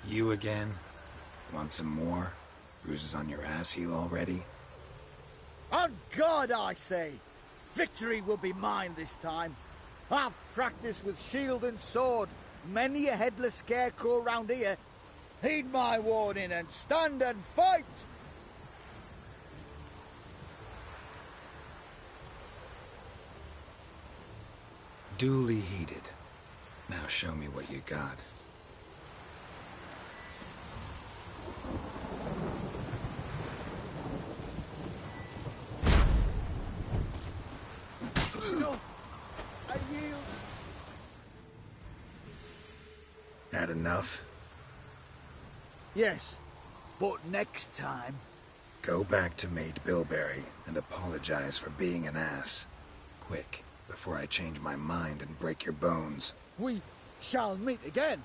S5: You again? Want some more? Bruises on your ass heel already?
S21: On God, I say! Victory will be mine this time. I've practiced with shield and sword. Many a headless scarecrow round here. Heed my warning and stand and fight!
S5: Duly heeded. Now show me what you got.
S21: No, I yield.
S5: Had enough?
S21: Yes, but next time...
S5: Go back to Maid Bilberry and apologize for being an ass. Quick, before I change my mind and break your bones.
S21: We shall meet again.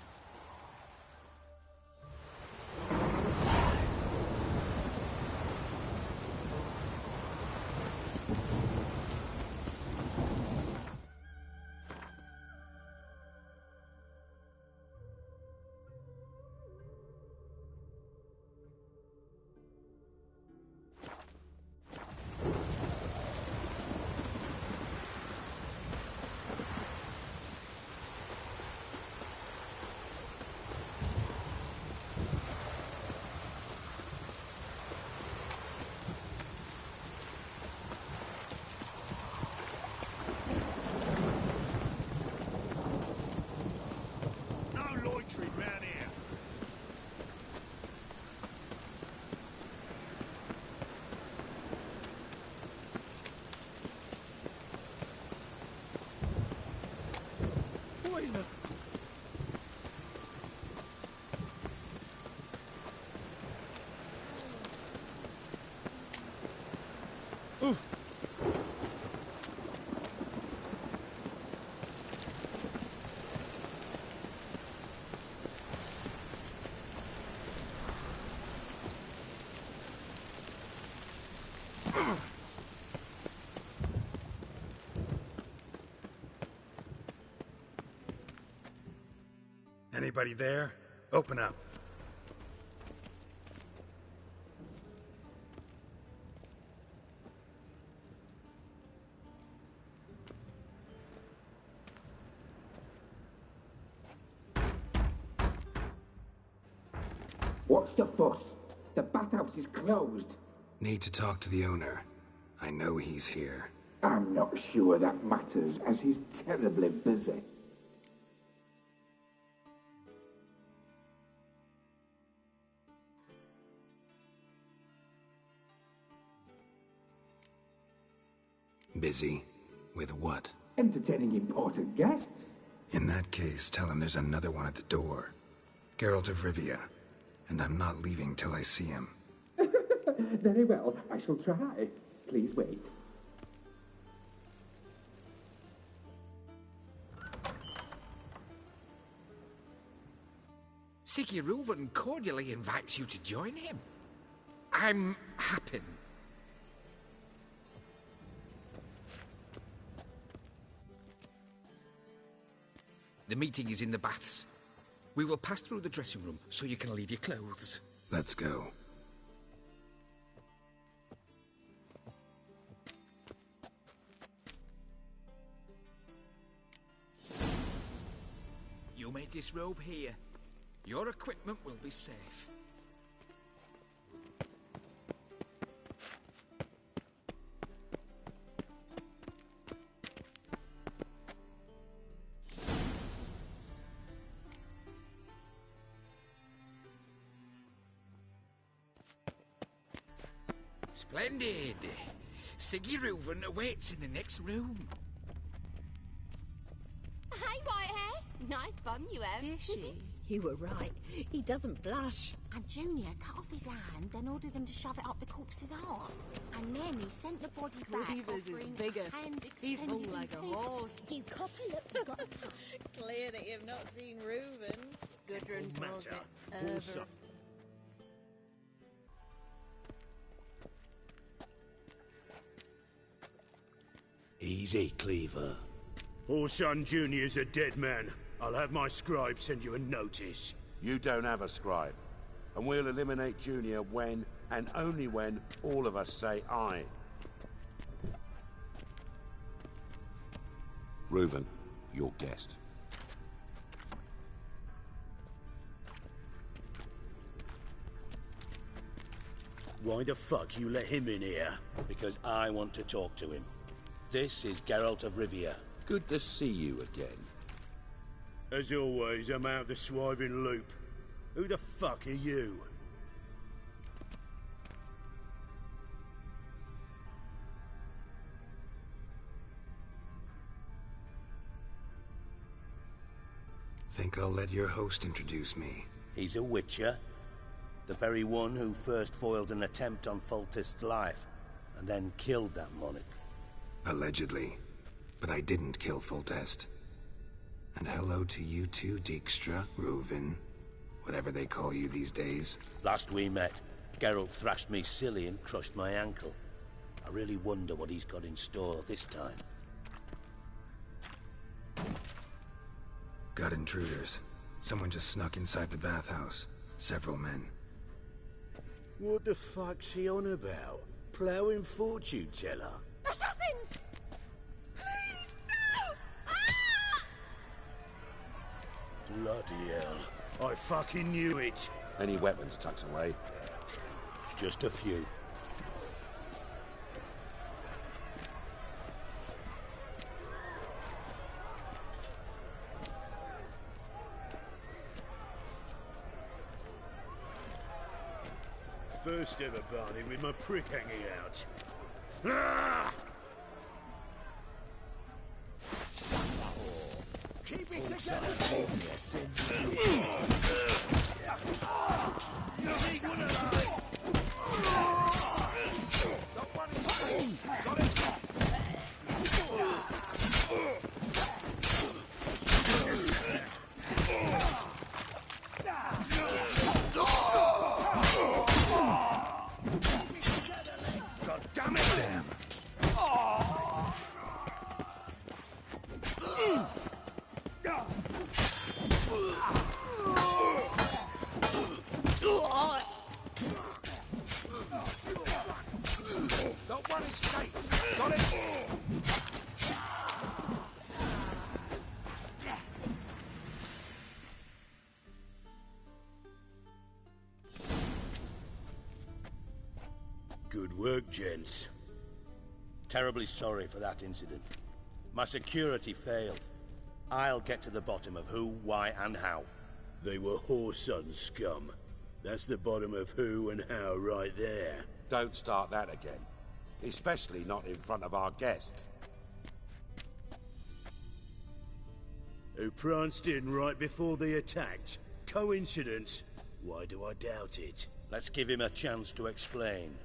S5: Anybody there? Open up.
S22: What's the fuss? The bathhouse is closed.
S5: Need to talk to the owner. I know he's here.
S22: I'm not sure that matters, as he's terribly busy.
S5: Busy? With what?
S22: Entertaining important guests.
S5: In that case, tell him there's another one at the door. Geralt of Rivia. And I'm not leaving till I see him.
S22: Very well, I shall try. Please wait.
S23: Siggy Reuven cordially invites you to join him. I'm Happin. The meeting is in the baths. We will pass through the dressing room so you can leave your clothes.
S5: Let's go.
S23: You may disrobe here. Your equipment will be safe. Splendid! Siggy Reuven awaits in the next room.
S14: Hey, Whitehair. Nice bum you have.
S12: Is she?
S14: You were right. He doesn't blush.
S12: And Junior cut off his hand, then ordered them to shove it up the corpse's arse. And then he sent the body back,
S18: Cleavers is
S12: offering
S18: bigger.
S12: a hand
S18: He's
S12: extended
S18: full like a
S12: in
S18: horse.
S12: You copper, look, you got a cut.
S18: Clear that you've not seen Reuven's. Gudrun calls it
S16: Bullshit.
S6: Easy, Cleaver.
S7: Orson Jr.'s a dead man. I'll have my scribe send you a notice.
S1: You don't have a scribe. And we'll eliminate Junior when, and only when, all of us say aye. Reuven, your guest.
S6: Why the fuck you let him in here? Because I want to talk to him. This is Geralt of Rivia.
S1: Good to see you again.
S6: As always, I'm out the swiving loop. Who the fuck are you?
S5: Think I'll let your host introduce me.
S6: He's a witcher. The very one who first foiled an attempt on Foltest's life, and then killed that monarch.
S5: Allegedly. But I didn't kill Foltest. And hello to you too, Dijkstra, Reuven, whatever they call you these days.
S6: Last we met, Geralt thrashed me silly and crushed my ankle. I really wonder what he's got in store this time.
S5: Got intruders. Someone just snuck inside the bathhouse. Several men.
S6: What the fuck's he on about? Ploughing fortune teller?
S8: Assassins! Please, no! Ah!
S6: Bloody hell. I fucking knew it.
S1: Any weapons tucked away?
S6: Just a few. First ever barney with my prick hanging out. Ah!
S15: Keep it together!
S1: Damn it! Damn.
S15: That one is safe. Got it?
S6: Good work, gents. Terribly sorry for that incident. My security failed. I'll get to the bottom of who, why, and how. They were whoreson scum. That's the bottom of who and how right there.
S1: Don't start that again. Especially not in front of our guest.
S6: Who pranced in right before they attacked. Coincidence? Why do I doubt it? Let's give him a chance to explain.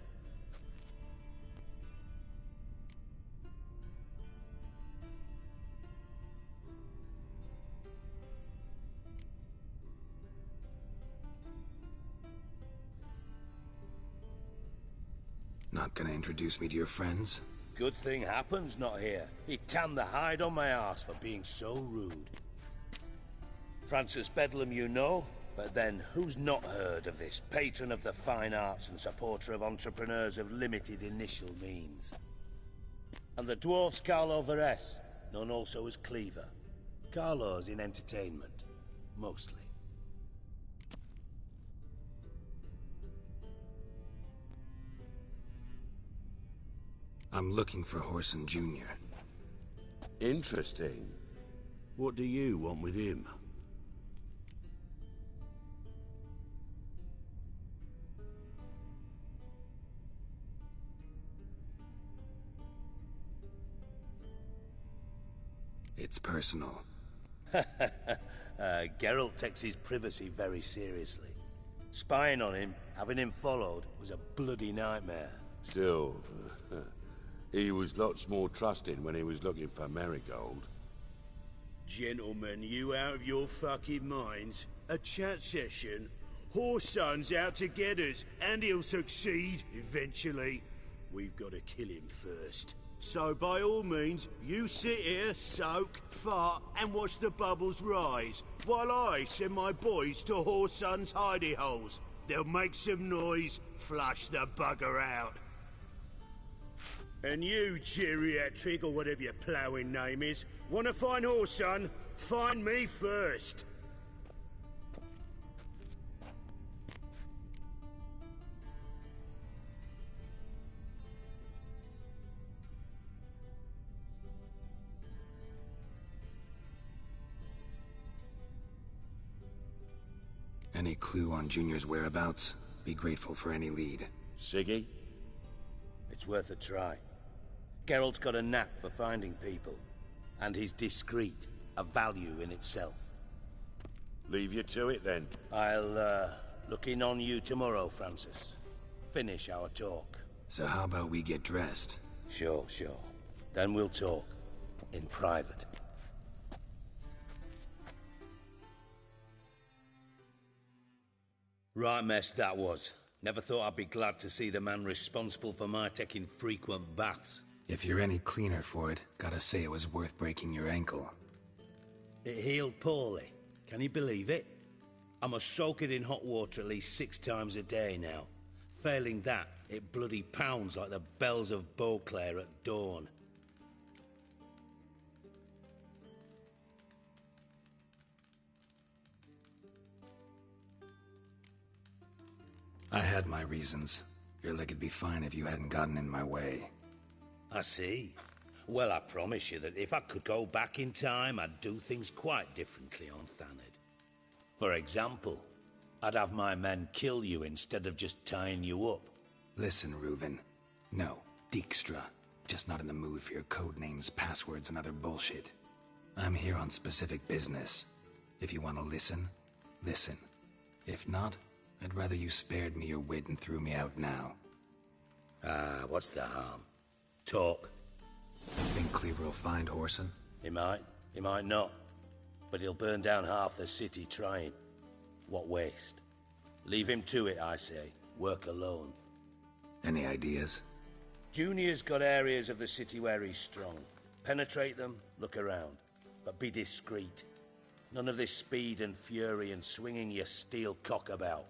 S5: Not gonna introduce me to your friends?
S6: Good thing happens not here. He tanned the hide on my ass for being so rude. Francis Bedlam you know, but then who's not heard of this patron of the fine arts and supporter of entrepreneurs of limited initial means? And the dwarf's Carlo Veres, known also as Cleaver. Carlo's in entertainment, mostly.
S5: I'm looking for Whoreson Jr.
S1: Interesting.
S6: What do you want with him?
S5: It's personal.
S6: Geralt takes his privacy very seriously. Spying on him, having him followed, was a bloody nightmare.
S1: Still, he was lots more trusting when he was looking for Marigold.
S6: Gentlemen, you out of your fucking minds? A chat session? Whoreson's out to get us, and he'll succeed, eventually. We've got to kill him first.
S7: So by all means, you sit here, soak, fart, and watch the bubbles rise, while I send my boys to Whoreson's hidey holes. They'll make some noise, flush the bugger out. And you, geriatric, or whatever your ploughing name is, want to find Whoreson? Find me first.
S5: Any clue on Junior's whereabouts? Be grateful for any lead.
S6: Siggy? It's worth a try. Geralt's got a knack for finding people. And he's discreet, a value in itself.
S1: Leave you to it, then.
S6: I'll, look in on you tomorrow, Francis. Finish our talk.
S5: So how about we get dressed?
S6: Sure. Then we'll talk. In private. Right mess that was. Never thought I'd be glad to see the man responsible for my taking frequent baths.
S5: If you're any cleaner for it, gotta say it was worth breaking your ankle.
S6: It healed poorly. Can you believe it? I must soak it in hot water at least 6 times a day now. Failing that, it bloody pounds like the bells of Beauclair at dawn.
S5: I had my reasons. Your leg'd be fine if you hadn't gotten in my way.
S6: I see. Well, I promise you that if I could go back in time, I'd do things quite differently on Thanedd. For example, I'd have my men kill you instead of just tying you up.
S5: Listen, Reuven. No, Dijkstra. Just not in the mood for your code names, passwords, and other bullshit. I'm here on specific business. If you want to listen, listen. If not, I'd rather you spared me your wit and threw me out now.
S6: What's the harm? Talk.
S5: Think Cleaver will find Whoreson?
S6: He might not. But he'll burn down half the city trying. What waste? Leave him to it, I say. Work alone.
S5: Any ideas?
S6: Junior's got areas of the city where he's strong. Penetrate them, look around. But be discreet. None of this speed and fury and swinging your steel cock about.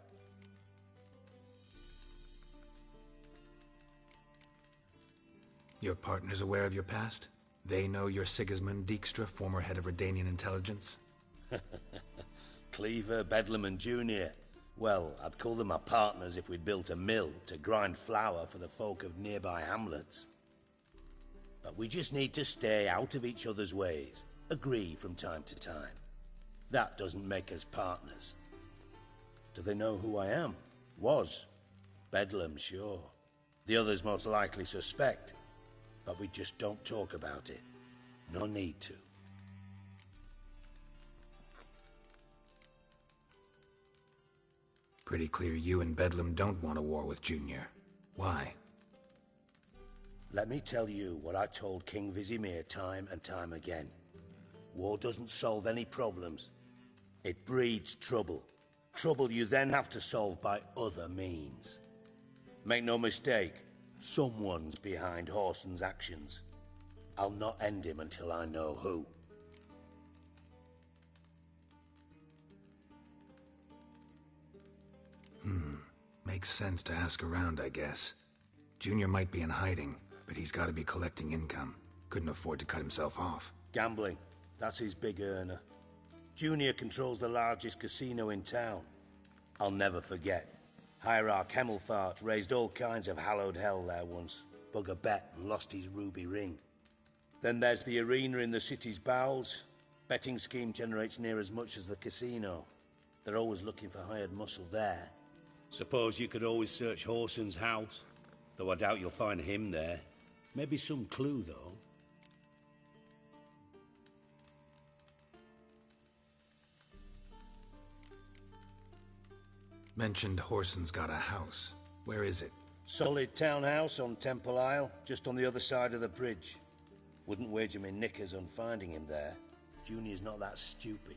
S5: Your partner's aware of your past? They know you're Sigismund Dijkstra, former head of Redanian intelligence?
S6: Cleaver, Bedlam and Junior. Well, I'd call them my partners if we'd built a mill to grind flour for the folk of nearby hamlets. But we just need to stay out of each other's ways. Agree from time to time. That doesn't make us partners. Do they know who I am? Was. Bedlam, sure. The others most likely suspect. But we just don't talk about it. No need to.
S5: Pretty clear you and Bedlam don't want a war with Junior. Why?
S6: Let me tell you what I told King Vizimir time and time again. War doesn't solve any problems. It breeds trouble. Trouble you then have to solve by other means. Make no mistake, someone's behind Whoreson's actions. I'll not end him until I know who.
S5: Makes sense to ask around, I guess. Junior might be in hiding, but he's got to be collecting income. Couldn't afford to cut himself off.
S6: Gambling. That's his big earner. Junior controls the largest casino in town. I'll never forget. Hierarch Hemmelfart raised all kinds of hallowed hell there once. Bug a bet and lost his ruby ring. Then there's the arena in the city's bowels. Betting scheme generates near as much as the casino. They're always looking for hired muscle there. Suppose you could always search Whoreson's house. Though I doubt you'll find him there. Maybe some clue, though.
S5: Mentioned Whoreson's got a house. Where is it?
S6: Solid townhouse on Temple Isle, just on the other side of the bridge. Wouldn't wager me knickers on finding him there. Junior's not that stupid.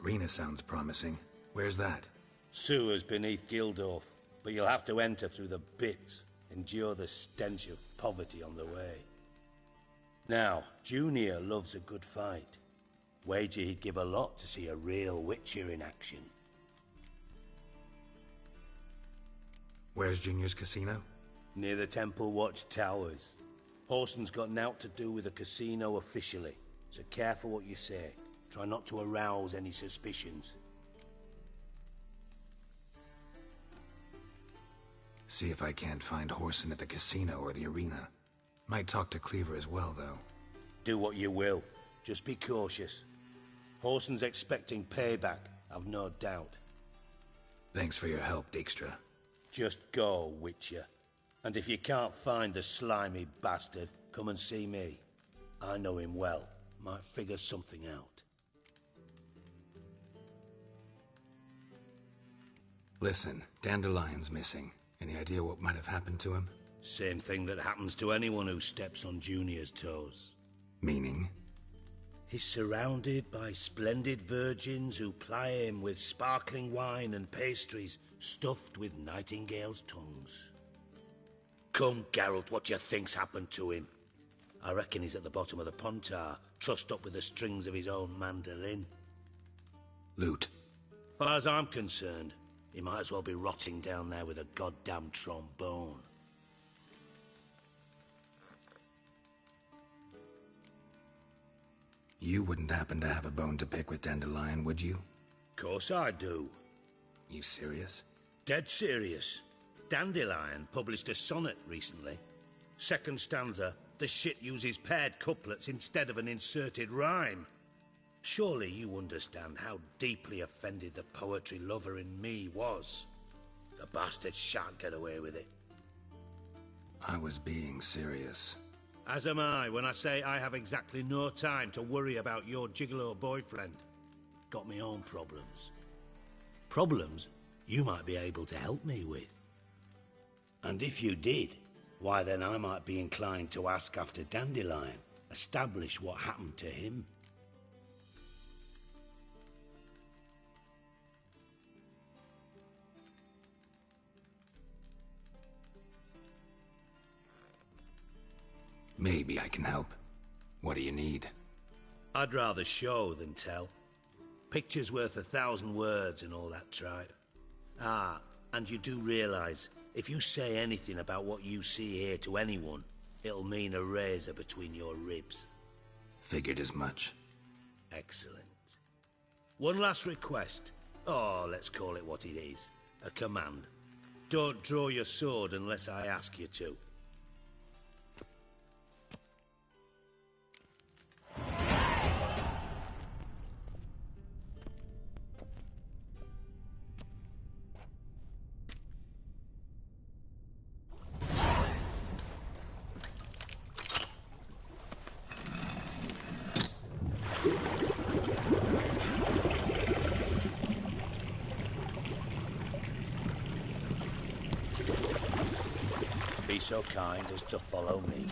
S5: Arena sounds promising. Where's that?
S6: Sewers beneath Gildorf. but you'll have to enter through the bits, endure the stench of poverty on the way. Now, Junior loves a good fight. Wager he'd give a lot to see a real Witcher in action.
S5: Where's Junior's casino?
S6: Near the Temple Watch Towers. Whoreson's got naught to do with the casino officially, so careful what you say. Try not to arouse any suspicions.
S5: See if I can't find Whoreson at the casino or the arena. Might talk to Cleaver as well, though.
S6: Do what you will. Just be cautious. Whoreson's expecting payback, I've no doubt.
S5: Thanks for your help, Dijkstra.
S6: Just go, Witcher. And if you can't find the slimy bastard, come and see me. I know him well. Might figure something out.
S5: Listen, Dandelion's missing. Any idea what might have happened to him?
S6: Same thing that happens to anyone who steps on Junior's toes.
S5: Meaning?
S6: He's surrounded by splendid virgins who ply him with sparkling wine and pastries stuffed with nightingales' tongues. Come, Geralt, what do you think's happened to him? I reckon he's at the bottom of the Pontar, trussed up with the strings of his own mandolin.
S5: Loot.
S6: Far as I'm concerned, he might as well be rotting down there with a goddamn trombone.
S5: You wouldn't happen to have a bone to pick with Dandelion, would you?
S6: Course I do.
S5: You serious?
S6: Dead serious. Dandelion published a sonnet recently. Second stanza, the shit uses paired couplets instead of an inserted rhyme. Surely you understand how deeply offended the poetry lover in me was. The bastard shan't get away with it.
S5: I was being serious.
S6: As am I when I say I have exactly no time to worry about your gigolo boyfriend. Got me own problems. Problems you might be able to help me with. And if you did, why then I might be inclined to ask after Dandelion, establish what happened to him.
S5: Maybe I can help. What do you need?
S6: I'd rather show than tell. Picture's worth 1,000 words and all that tripe. Ah, and you do realise, if you say anything about what you see here to anyone, it'll mean a razor between your ribs.
S5: Figured as much.
S6: Excellent. One last request. Oh, let's call it what it is. A command. Don't draw your sword unless I ask you to. Be so kind as to follow me.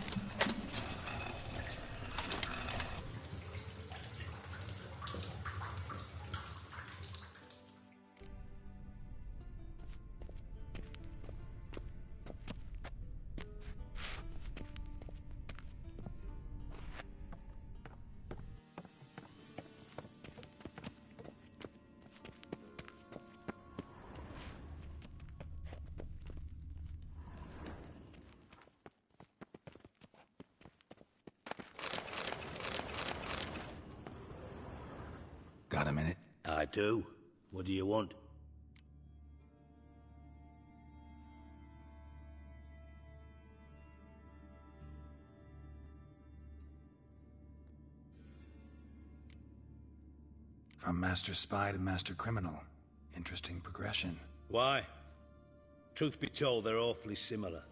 S5: Got a minute?
S6: I do. What do you want?
S5: From Master Spy to Master Criminal. Interesting progression.
S6: Why? Truth be told, they're awfully similar.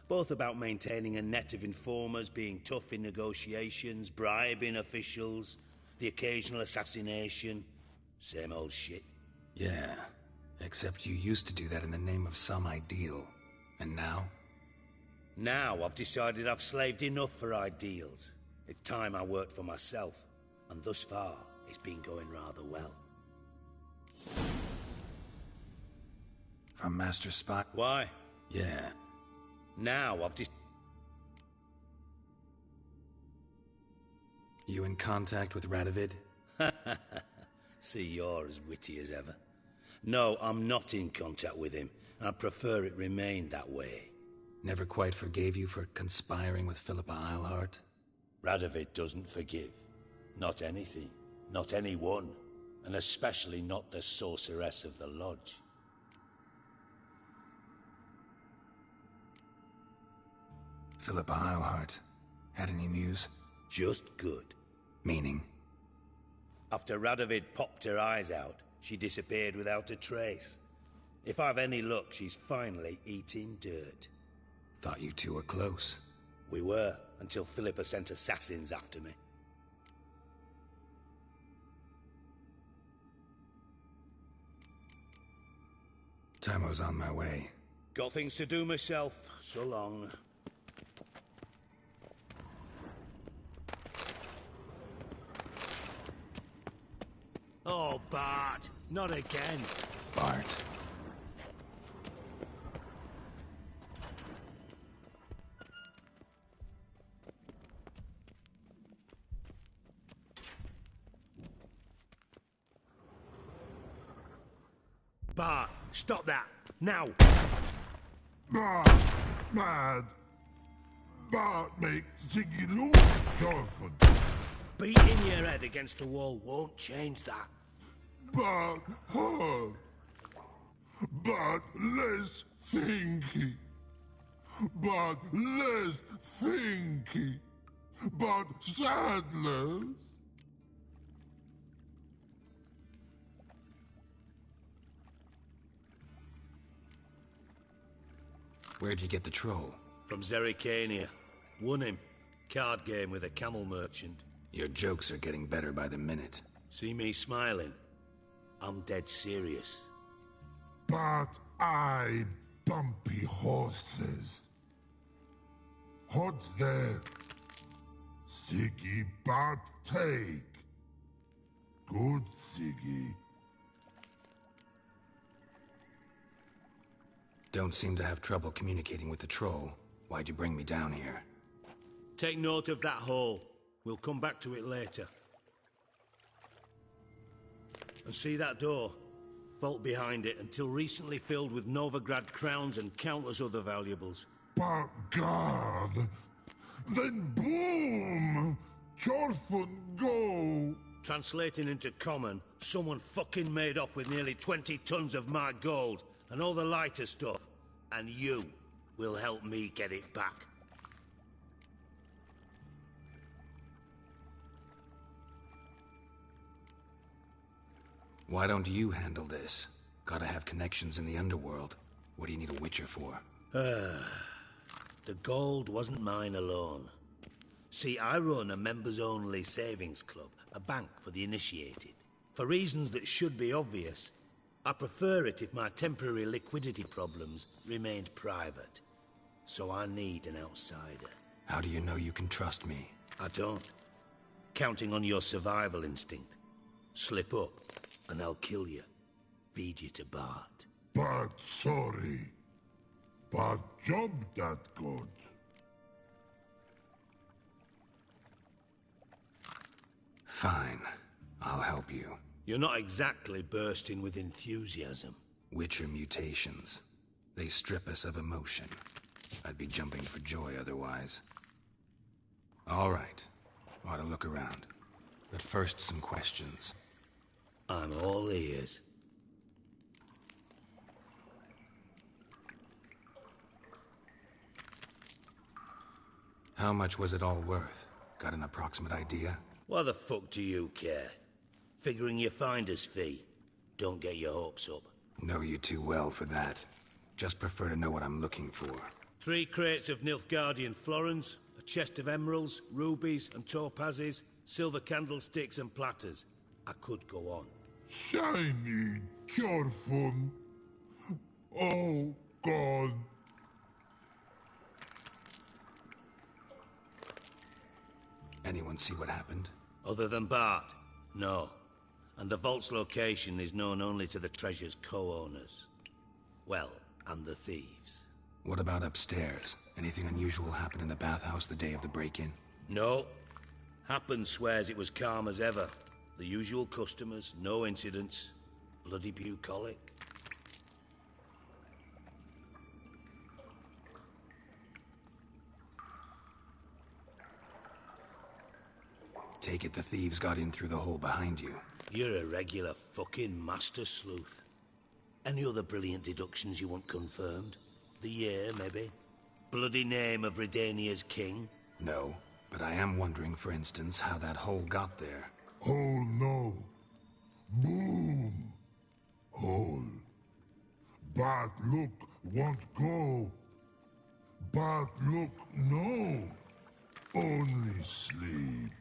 S6: Both about maintaining a net of informers, being tough in negotiations, bribing officials, the occasional assassination. Same old shit.
S5: Yeah, except you used to do that in the name of some ideal. And now?
S6: Now I've decided I've slaved enough for ideals. It's time I worked for myself. And thus far, it's been going rather well.
S5: from Master Spot.
S6: Why?
S5: Yeah.
S6: Now I've just...
S5: You in contact with Radovid?
S6: See, you're as witty as ever. No, I'm not in contact with him. I prefer it remained that way.
S5: Never quite forgave you for conspiring with Philippa Eilhart?
S6: Radovid doesn't forgive. Not anything. Not anyone. And especially not the sorceress of the Lodge.
S5: Philippa Eilhart. Had any news?
S6: Just good.
S5: Meaning?
S6: After Radovid popped her eyes out, she disappeared without a trace. If I've any luck, she's finally eating dirt.
S5: Thought you two were close.
S6: We were, until Philippa sent assassins after me.
S5: Tamo's on my way.
S6: Got things to do myself. So long. Oh, Bart. Not again.
S5: Bart.
S6: Bart, stop that. Now.
S15: Bart, mad. Bart make Ziggy lose, Jonathan.
S6: Beating your head against the wall won't change that.
S15: But hard. But less thinky. But less thinky. But sadness.
S5: Where'd you get the troll?
S6: From Zerrikania. Won him. Card game with a camel merchant.
S5: Your jokes are getting better by the minute.
S6: See me smiling? I'm dead serious.
S15: But I bumpy horses. What's there? Siggy but take. Good Siggy.
S5: Don't seem to have trouble communicating with the troll. Why'd you bring me down here?
S6: Take note of that hole. We'll come back to it later. And see that door? Vault behind it, until recently filled with Novigrad crowns and countless other valuables.
S15: But God! Then boom! Chorfun go!
S6: Translating into common, someone fucking made off with nearly 20 tons of my gold, and all the lighter stuff. And you will help me get it back.
S5: Why don't you handle this? Gotta have connections in the underworld. What do you need a witcher for?
S6: The gold wasn't mine alone. See, I run a members-only savings club, a bank for the initiated. For reasons that should be obvious, I prefer it if my temporary liquidity problems remained private. So I need an outsider.
S5: How do you know you can trust me?
S6: I don't. Counting on your survival instinct. Slip up, and I'll kill you. Feed you to Bart.
S15: But sorry. But job that good.
S5: Fine. I'll help you.
S6: You're not exactly bursting with enthusiasm.
S5: Witcher mutations. They strip us of emotion. I'd be jumping for joy otherwise. All right. Ought to look around. But first, some questions.
S6: I'm all ears.
S5: How much was it all worth? Got an approximate idea?
S6: Why the fuck do you care? Figuring your finder's fee. Don't get your hopes up.
S5: Know you too well for that. Just prefer to know what I'm looking for.
S6: 3 crates of Nilfgaardian florins, a chest of emeralds, rubies and topazes, silver candlesticks and platters. I could go on.
S15: Shiny Chorfun. Oh, God.
S5: Anyone see what happened?
S6: Other than Bart? No. And the vault's location is known only to the treasure's co-owners. Well, and the thieves.
S5: What about upstairs? Anything unusual happen in the bathhouse the day of the break-in?
S6: No. Happen swears it was calm as ever. The usual customers, no incidents. Bloody bucolic.
S5: Take it the thieves got in through the hole behind you.
S6: You're a regular fucking master sleuth. Any other brilliant deductions you want confirmed? The year, maybe? Bloody name of Redania's king?
S5: No, but I am wondering, for instance, how that hole got there.
S2: Hole no. Boom. Hole. Bad look won't go. Bad look no. Only sleep.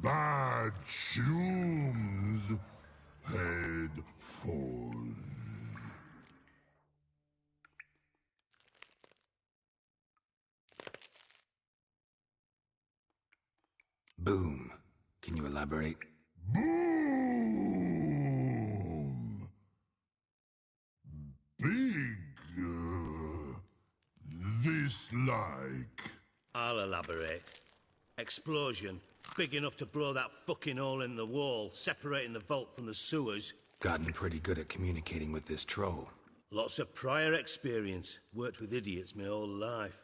S2: Bad shrooms. Head falls.
S5: Boom. Can you elaborate?
S2: Boom! Big. This like.
S6: I'll elaborate. Explosion. Big enough to blow that fucking hole in the wall, separating the vault from the sewers.
S5: Gotten pretty good at communicating with this troll.
S6: Lots of prior experience. Worked with idiots my whole life.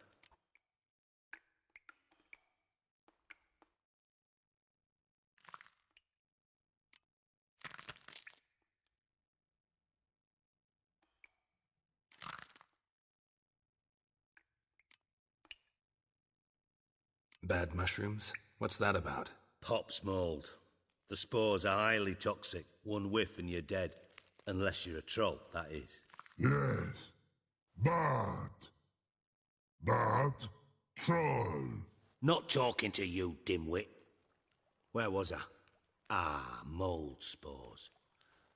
S5: Bad mushrooms? What's that about?
S6: Pops mold. The spores are highly toxic. One whiff and you're dead. Unless you're a troll, that is.
S2: Yes. Bad. Bad troll.
S6: Not talking to you, dimwit. Where was I? Ah, mold spores.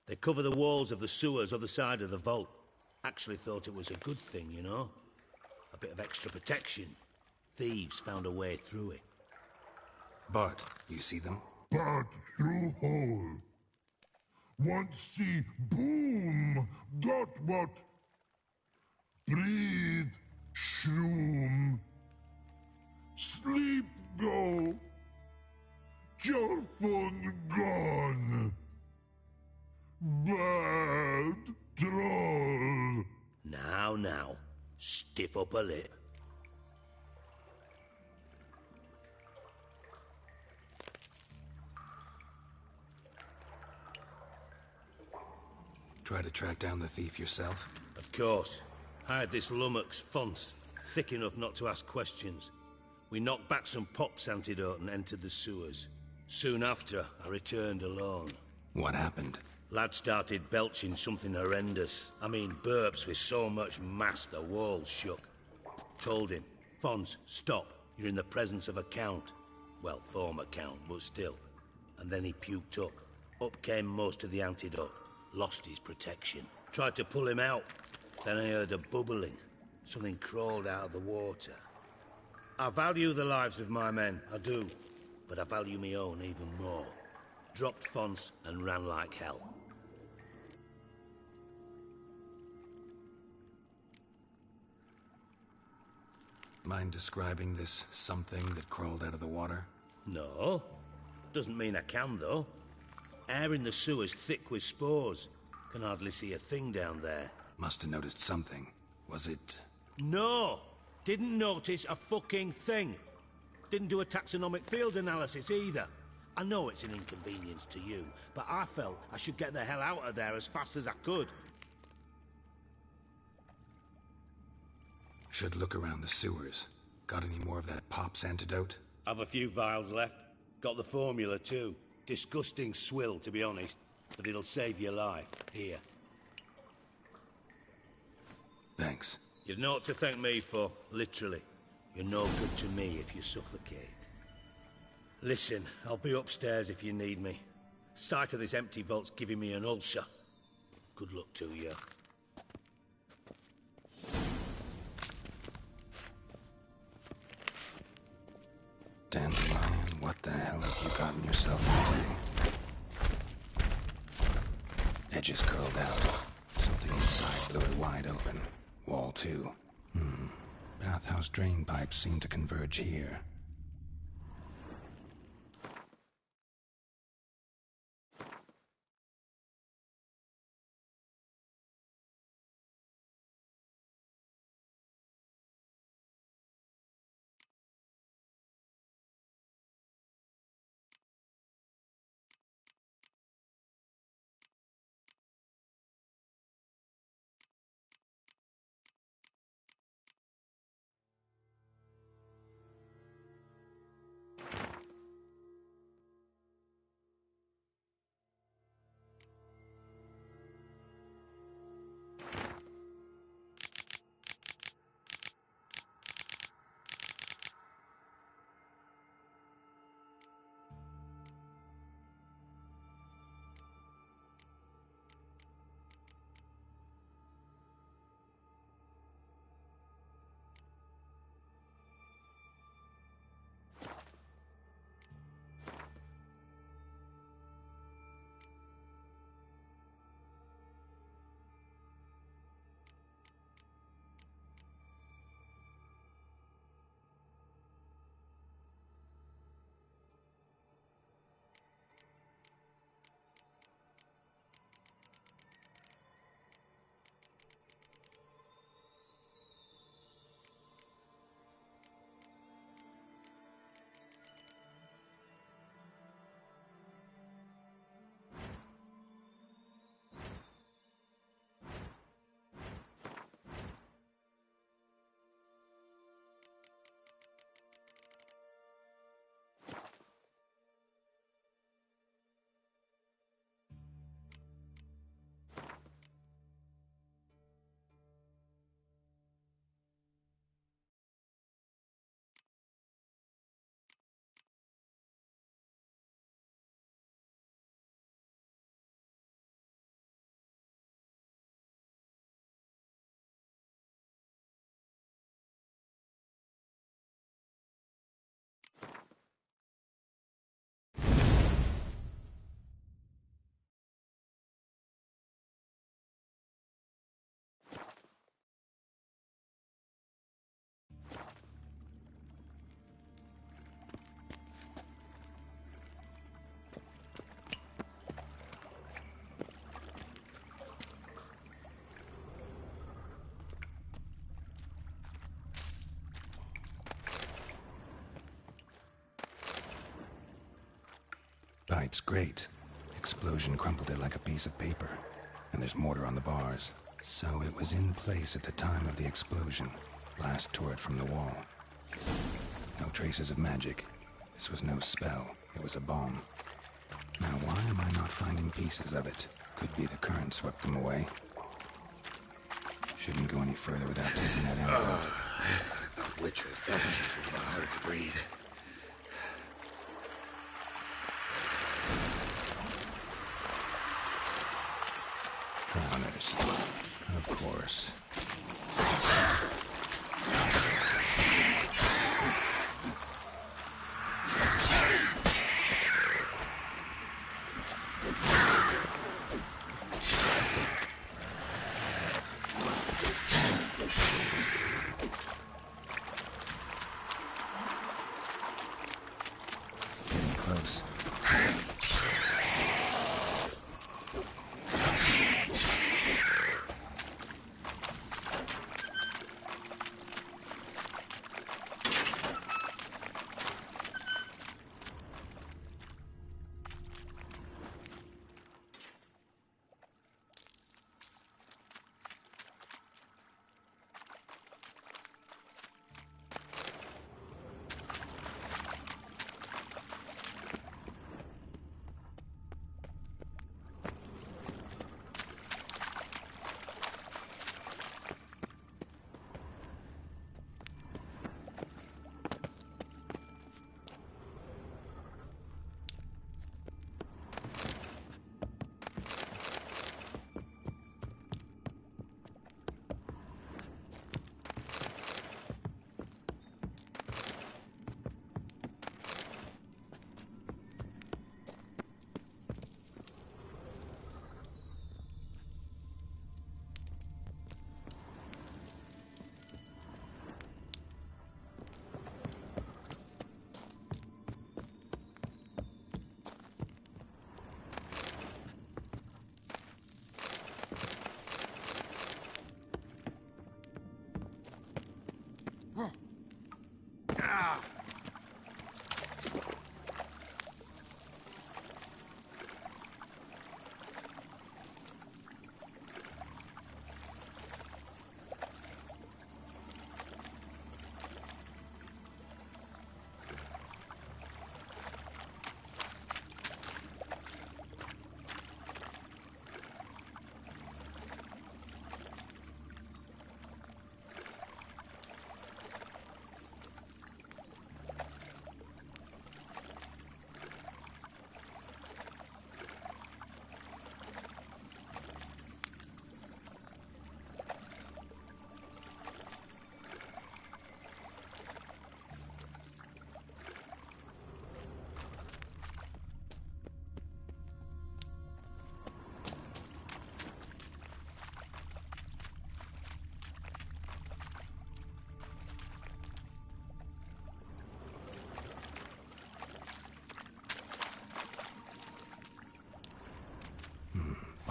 S6: They cover the walls of the sewers other side of the vault. Actually thought it was a good thing, you know? A bit of extra protection. Thieves found a way through it.
S5: Bart, you see them?
S2: Bad through hole. Want see boom. Got what? Breathe. Shroom. Sleep go. Your fun gone. Bad troll.
S6: Now. Stiff up a lip.
S5: Try to track down the thief yourself?
S6: Of course. Hired this lummox, Fonce, thick enough not to ask questions. We knocked back some Pop's antidote and entered the sewers. Soon after, I returned alone.
S5: What happened?
S6: Lad started belching something horrendous. I mean, burps with so much mass the walls shook. Told him, Fonce, stop. You're in the presence of a count. Well, former count, but still. And then he puked up. Up came most of the antidote. Lost his protection. Tried to pull him out. Then I heard a bubbling. Something crawled out of the water. I value the lives of my men, I do. But I value my own even more. Dropped Fonce and ran like hell.
S5: Mind describing this something that crawled out of the water?
S6: No. Doesn't mean I can, though. Air in the sewer's thick with spores. Can hardly see a thing down there.
S5: Must have noticed something. Was it...
S6: No! Didn't notice a fucking thing. Didn't do a taxonomic field analysis either. I know it's an inconvenience to you, but I felt I should get the hell out of there as fast as I could.
S5: Should look around the sewers. Got any more of that Pop's antidote?
S6: Have a few vials left. Got the formula too. Disgusting swill, to be honest, but it'll save your life. Here.
S5: Thanks.
S6: You've naught to thank me for, literally. You're no good to me if you suffocate. Listen, I'll be upstairs if you need me. Sight of this empty vault's giving me an ulcer. Good luck to you.
S5: Dandelion, what the hell have you gotten yourself into? Edges curled out. Something Inside blew it wide open. Wall 2. Bathhouse drain pipes seem to converge here. Pipe's great. Explosion crumpled it like a piece of paper. And there's mortar on the bars. So it was in place at the time of the explosion. Blast tore it from the wall. No traces of magic. This was no spell. It was a bomb. Now why am I not finding pieces of it? Could be the current swept them away. Shouldn't go any further without taking that antidote.
S23: The witch was banishing me. Harder to breathe.
S5: Drowners. Of course. Getting close.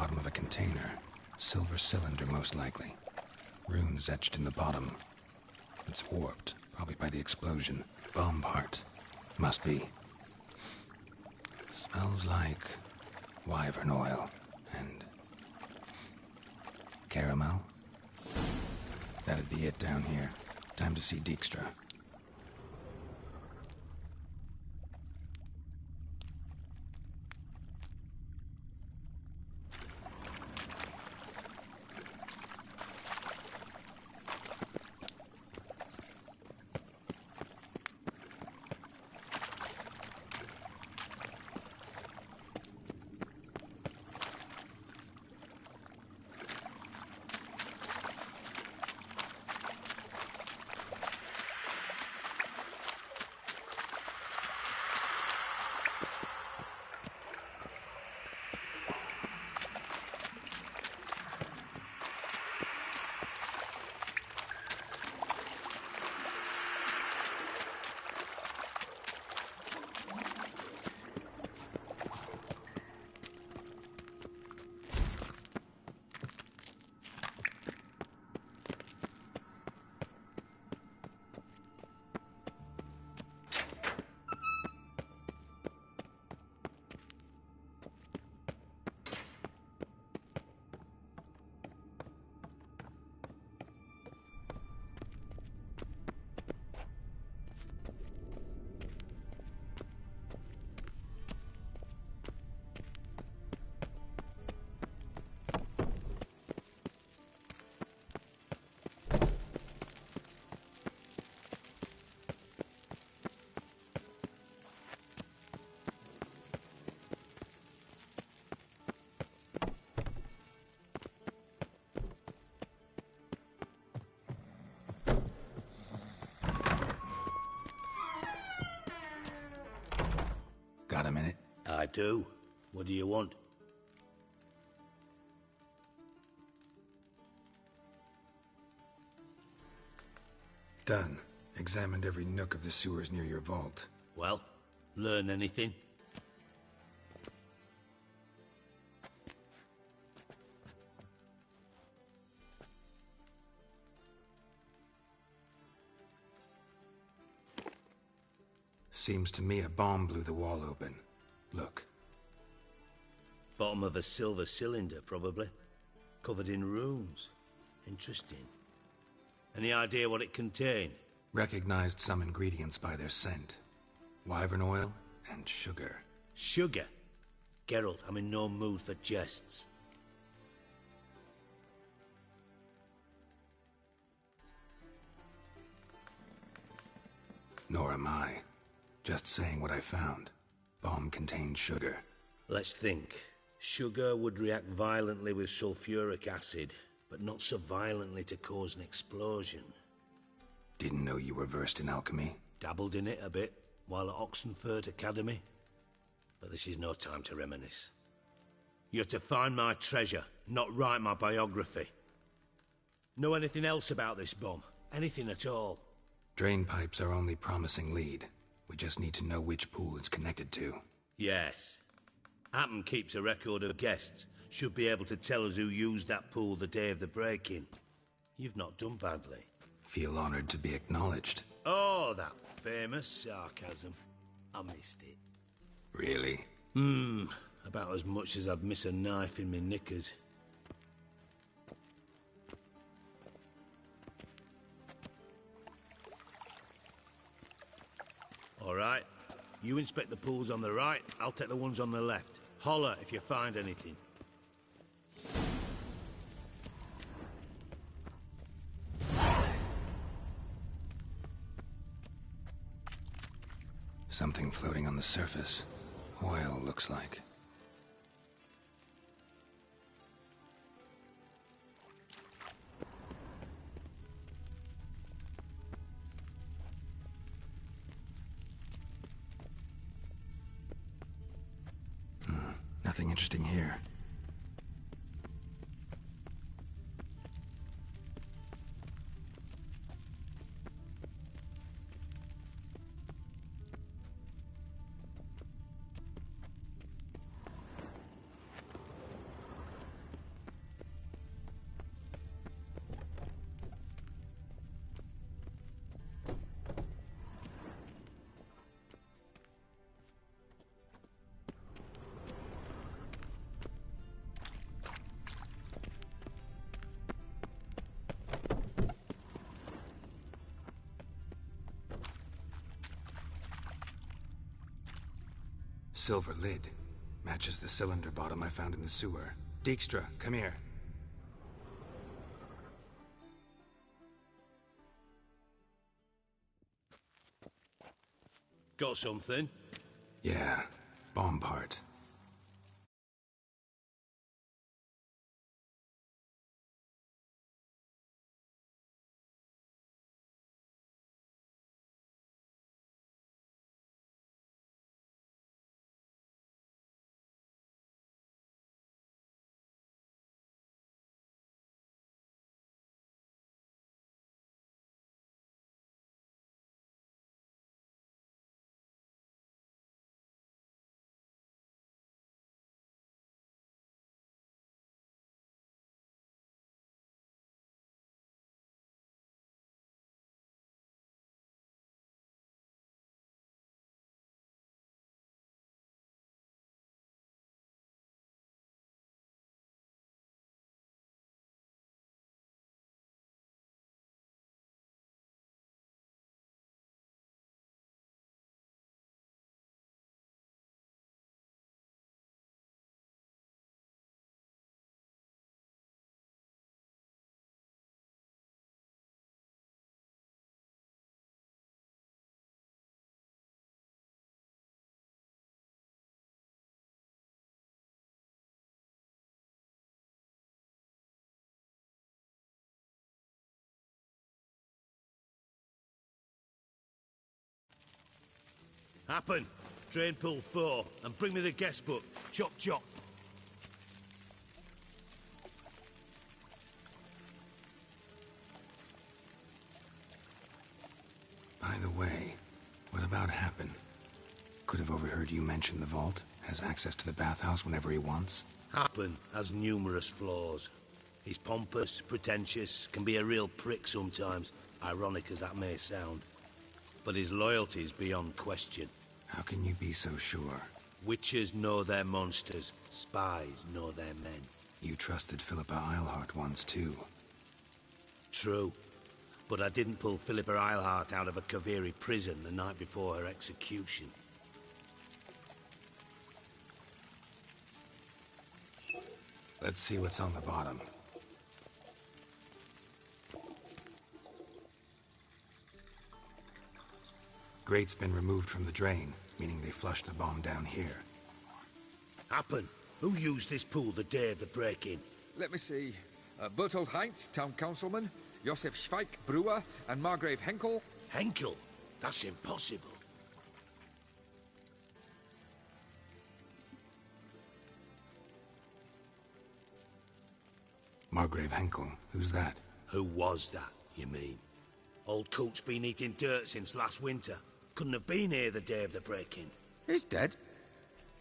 S5: Bottom of a container. Silver cylinder, most likely. Runes etched in the bottom. It's warped, probably by the explosion. Bomb part. Must be. Smells like wyvern oil and caramel. That'd be it down here. Time to see Dijkstra. Got a minute?
S7: I do. What do you want?
S5: Done. Examined every nook of the sewers near your vault.
S7: Well, learn anything?
S5: Seems to me a bomb blew the wall open. Look.
S7: Bottom of a silver cylinder, probably. Covered in runes. Interesting. Any idea what it contained?
S5: Recognized some ingredients by their scent. Wyvern oil and sugar.
S7: Sugar? Geralt, I'm in no mood for jests.
S5: Nor am I. Just saying what I found. Bomb contained sugar.
S7: Let's think. Sugar would react violently with sulfuric acid, but not so violently to cause an explosion.
S5: Didn't know you were versed in alchemy.
S7: Dabbled in it a bit while at Oxenford Academy. But this is no time to reminisce. You're to find my treasure, not write my biography. Know anything else about this bomb? Anything at all?
S5: Drain pipes are only promising lead. We just need to know which pool it's connected to.
S7: Yes. Hammond keeps a record of guests. Should be able to tell us who used that pool the day of the break-in. You've not done badly.
S5: Feel honored to be acknowledged.
S7: Oh, that famous sarcasm. I missed it.
S5: Really?
S7: About as much as I'd miss a knife in my knickers. All right. You inspect the pools on the right, I'll take the ones on the left. Holler if you find anything.
S5: Something floating on the surface. Oil, looks like. Nothing interesting here. silver lid. Matches the cylinder bottom I found in the sewer. Dijkstra, come here.
S17: Got something?
S5: Yeah, bomb part.
S17: Happen. Drain pool 4, and bring me the guest book. Chop chop.
S5: By the way, what about Happen? Could have overheard you mention the vault. Has access to the bathhouse whenever he wants.
S7: Happen has numerous flaws. He's pompous, pretentious, can be a real prick sometimes, ironic as that may sound. But his loyalty's beyond question.
S5: How can you be so sure?
S7: Witches know their monsters, spies know their men.
S5: You trusted Philippa Eilhart once too.
S7: True. But I didn't pull Philippa Eilhart out of a Kaviri prison the night before her execution.
S5: Let's see what's on the bottom. Grate's been removed from the drain, meaning they flushed the bomb down here.
S7: Happen. Who used this pool the day of the break-in?
S23: Let me see. Bertold Heinz, town councilman, Josef Schweik, brewer, and Margrave Henkel.
S7: Henkel? That's impossible.
S5: Margrave Henkel? Who's that?
S7: Who was that, you mean? Old Coot's been eating dirt since last winter. Couldn't have been here the day of the break-in.
S23: He's dead?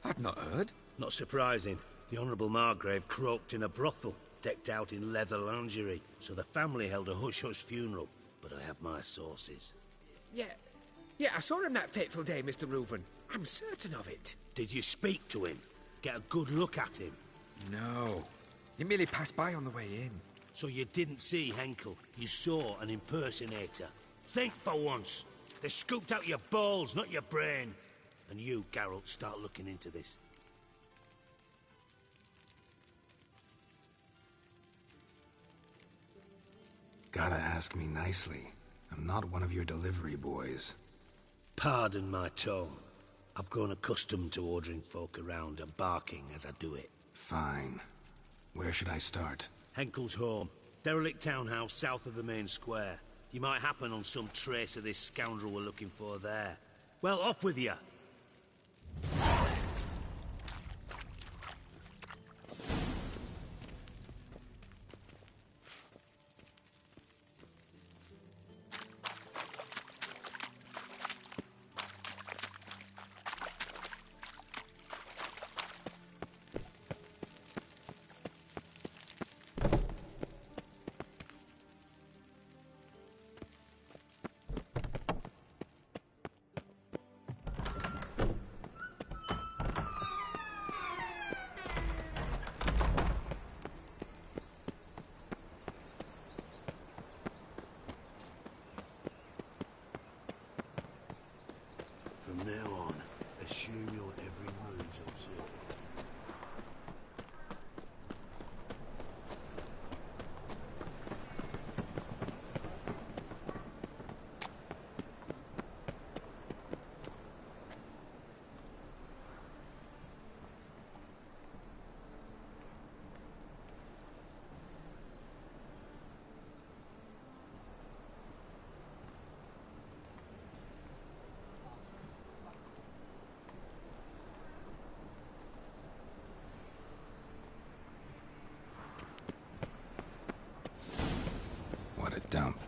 S23: I'd not heard.
S7: Not surprising. The Honourable Margrave croaked in a brothel, decked out in leather lingerie, so the family held a hush-hush funeral. But I have my sources.
S23: Yeah, I saw him that fateful day, Mr. Reuven. I'm certain of it.
S7: Did you speak to him? Get a good look at him?
S23: No. He merely passed by on the way in.
S7: So you didn't see Henkel. You saw an impersonator. Think for once. They scooped out your balls, not your brain. And you, Geralt, start looking into this.
S5: Gotta ask me nicely. I'm not one of your delivery boys.
S7: Pardon my tone. I've grown accustomed to ordering folk around and barking as I do it.
S5: Fine. Where should I start?
S7: Henkel's home. Derelict townhouse south of the main square. You might happen on some trace of this scoundrel we're looking for there. Well, off with you!
S5: dump.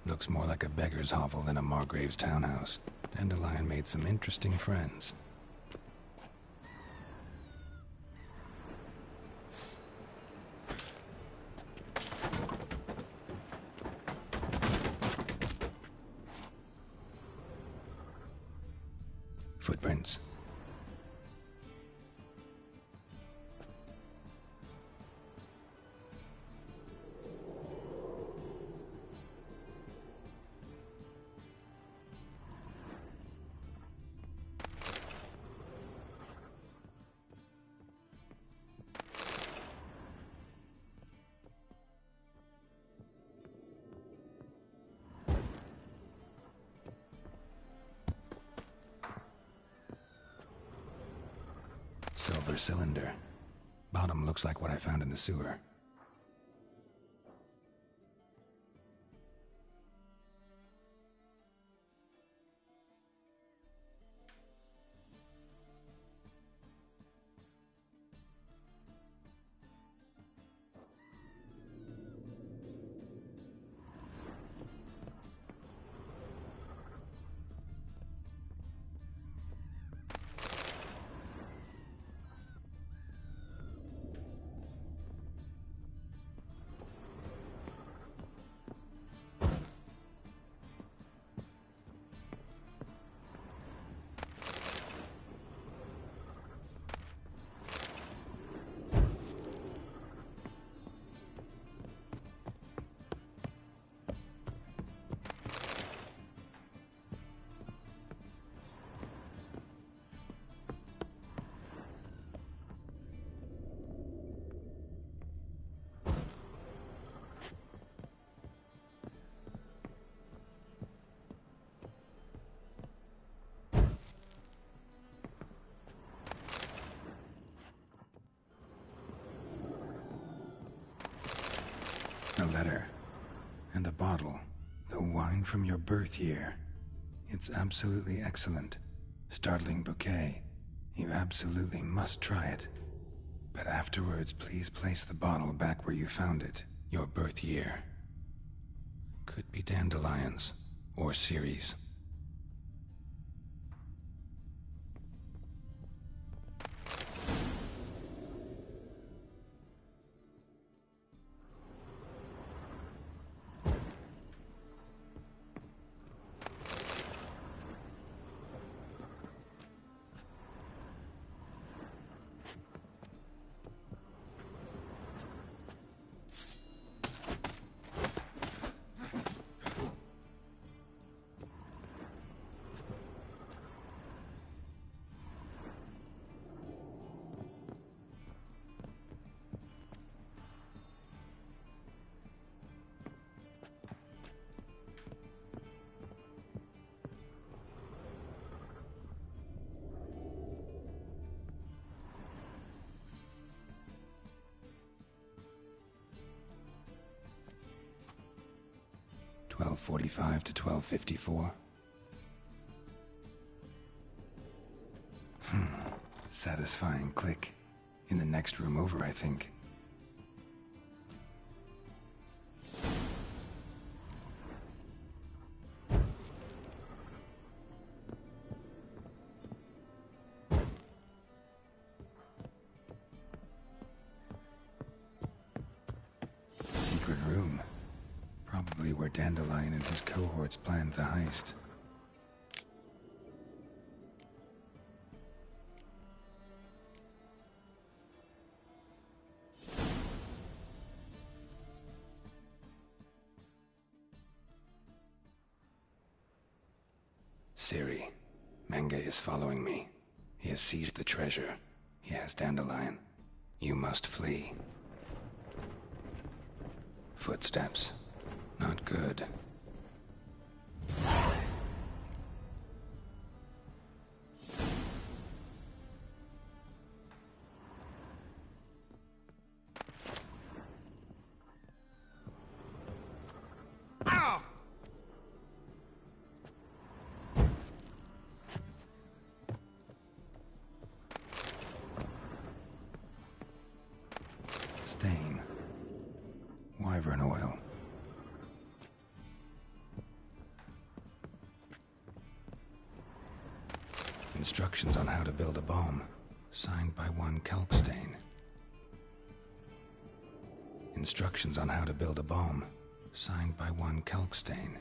S5: Looks more like a beggar's hovel than a Margrave's townhouse. Dandelion made some interesting friends. Footprints. Silver cylinder. Bottom looks like what I found in the sewer. A letter. And a bottle. The wine from your birth year. It's absolutely excellent. Startling bouquet. You absolutely must try it. But afterwards, please place the bottle back where you found it. Your birth year. Could be dandelions. Or Ceres. .45 to 12:54. Satisfying click. In the next room over, I think. Secret room. Probably where Dandelion and his cohorts planned the heist. Ciri, Menge is following me. He has seized the treasure. He has Dandelion. You must flee. Footsteps. Not good. Stain. Wyvern oil. Instructions on how to build a bomb, signed by one Kalkstein. Instructions on how to build a bomb, signed by one Kalkstein.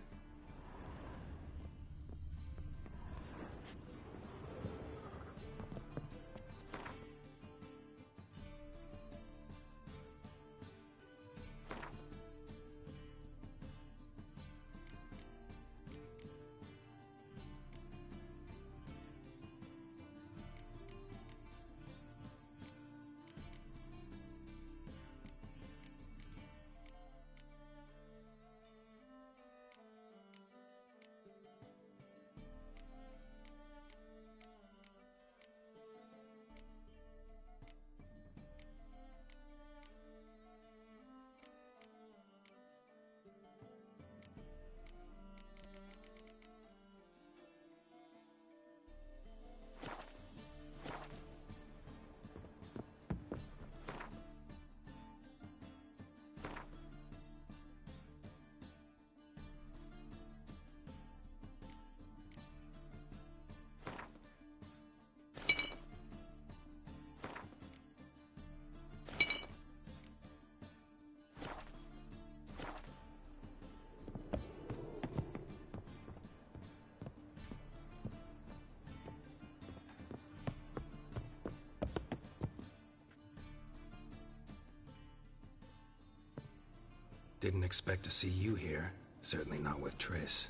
S5: Didn't expect to see you here. Certainly not with Triss.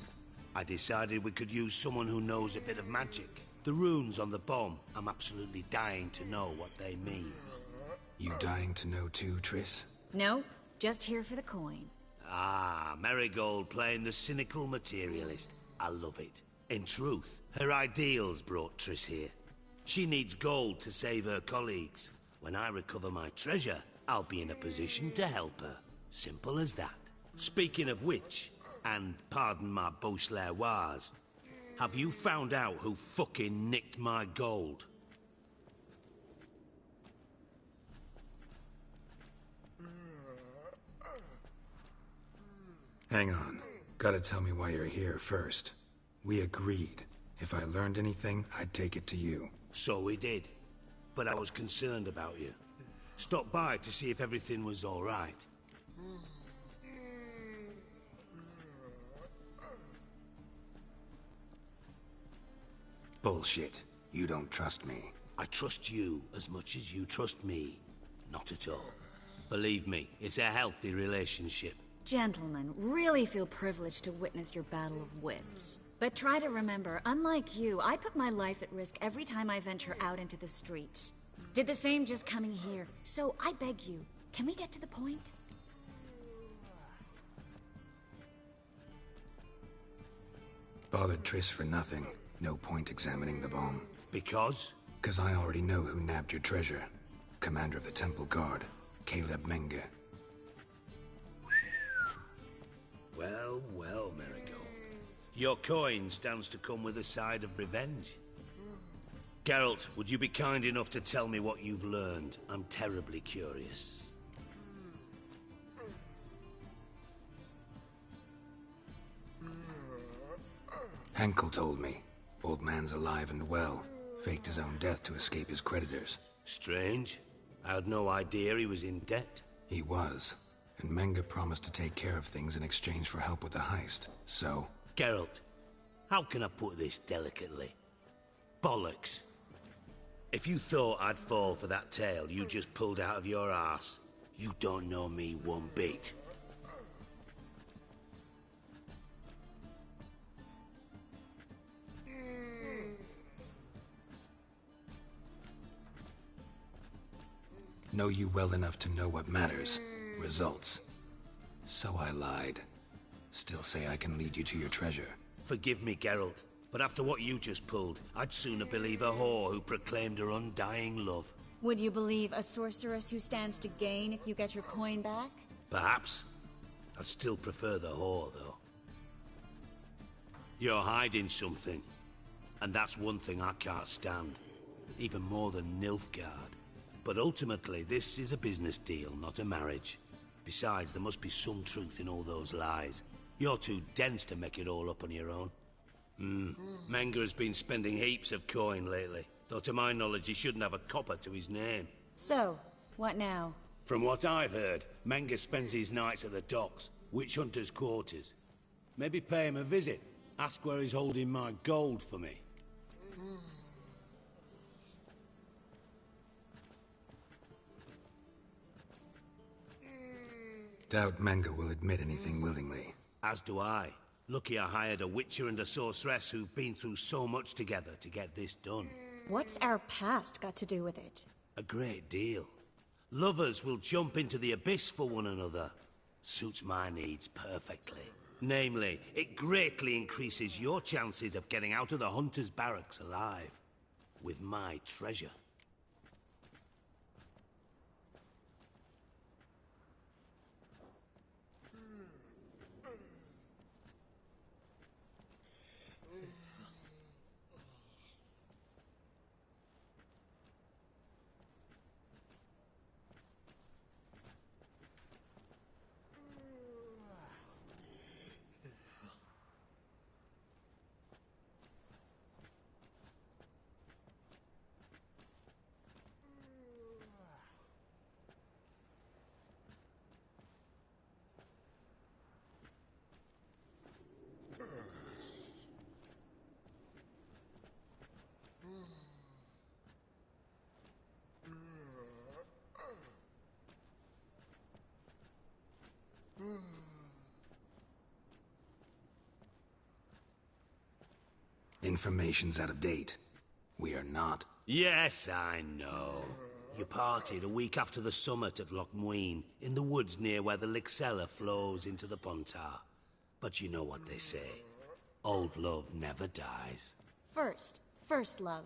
S7: I decided we could use someone who knows a bit of magic. The runes on the bomb, I'm absolutely dying to know what they mean.
S5: You dying to know too, Triss?
S12: No, just here for the coin.
S7: Ah, Marigold playing the cynical materialist. I love it. In truth, her ideals brought Triss here. She needs gold to save her colleagues. When I recover my treasure, I'll be in a position to help her. Simple as that. Speaking of which, and pardon my Beauclervois, have you found out who fucking nicked my gold?
S5: Hang on. Gotta tell me why you're here first. We agreed. If I learned anything, I'd take it to you.
S7: So we did. But I was concerned about you. Stopped by to see if everything was all right.
S5: Bullshit. You don't trust me.
S7: I trust you as much as you trust me. Not at all. Believe me, it's a healthy relationship.
S12: Gentlemen, really feel privileged to witness your battle of wits. But try to remember, unlike you, I put my life at risk every time I venture out into the streets. Did the same just coming here. So I beg you, can we get to the point?
S5: Bothered Triss for nothing. No point examining the bomb.
S7: Because?
S5: 'Cause I already know who nabbed your treasure. Commander of the Temple Guard, Caleb Menge.
S7: Well, well, Marigold. Your coin stands to come with a side of revenge. Geralt, would you be kind enough to tell me what you've learned? I'm terribly curious.
S5: Henkel told me. Old man's alive and well. Faked his own death to escape his creditors.
S7: Strange. I had no idea he was in debt.
S5: He was. And Menge promised to take care of things in exchange for help with the heist. So...
S7: Geralt, how can I put this delicately? Bollocks. If you thought I'd fall for that tale you just pulled out of your arse, you don't know me one bit.
S5: Know you well enough to know what matters. Results. So I lied. Still say I can lead you to your treasure.
S7: Forgive me, Geralt, but after what you just pulled, I'd sooner believe a whore who proclaimed her undying love.
S12: Would you believe a sorceress who stands to gain if you get your coin back?
S7: Perhaps. I'd still prefer the whore, though. You're hiding something, and that's one thing I can't stand. Even more than Nilfgaard. But ultimately, this is a business deal, not a marriage. Besides, there must be some truth in all those lies. You're too dense to make it all up on your own.
S17: Menga has been spending heaps of coin lately, though to my knowledge he shouldn't have a copper to his name.
S12: So, what now?
S17: From what I've heard, Menga spends his nights at the docks, witch hunters' quarters. Maybe pay him a visit. Ask where he's holding my gold for me.
S5: Doubt Menga will admit anything willingly.
S17: As do I. Lucky I hired a witcher and a sorceress who've been through so much together to get this done.
S12: What's our past got to do with it?
S17: A great deal. Lovers will jump into the abyss for one another. Suits my needs perfectly. Namely, it greatly increases your chances of getting out of the hunter's barracks alive. With my treasure.
S5: Information's out of date. We are not.
S17: Yes, I know. You partied a week after the summit at Loch Muine, in the woods near where the Lixella flows into the Pontar. But you know what they say. Old love never dies.
S12: First love.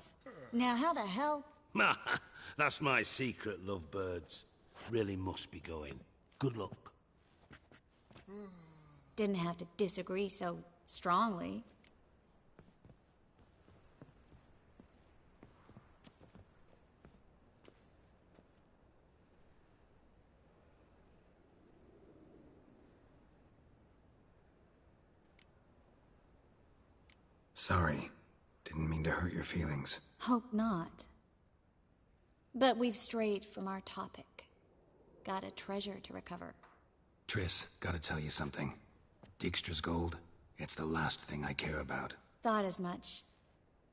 S12: Now how the hell...
S17: That's my secret, lovebirds. Really must be going. Good luck.
S12: Didn't have to disagree so strongly.
S5: Sorry. Didn't mean to hurt your feelings.
S12: Hope not. But we've strayed from our topic. Got a treasure to recover.
S5: Triss, gotta tell you something. Dijkstra's gold, it's the last thing I care about.
S12: Thought as much.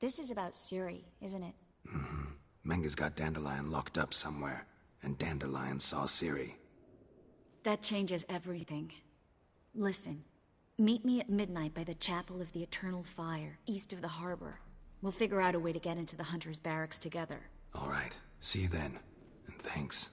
S12: This is about Ciri, isn't it?
S5: Mm-hmm. Menga's got Dandelion locked up somewhere, and Dandelion saw Ciri.
S12: That changes everything. Listen. Meet me at midnight by the Chapel of the Eternal Fire, east of the harbor. We'll figure out a way to get into the Hunter's barracks together.
S5: All right. See you then. And thanks.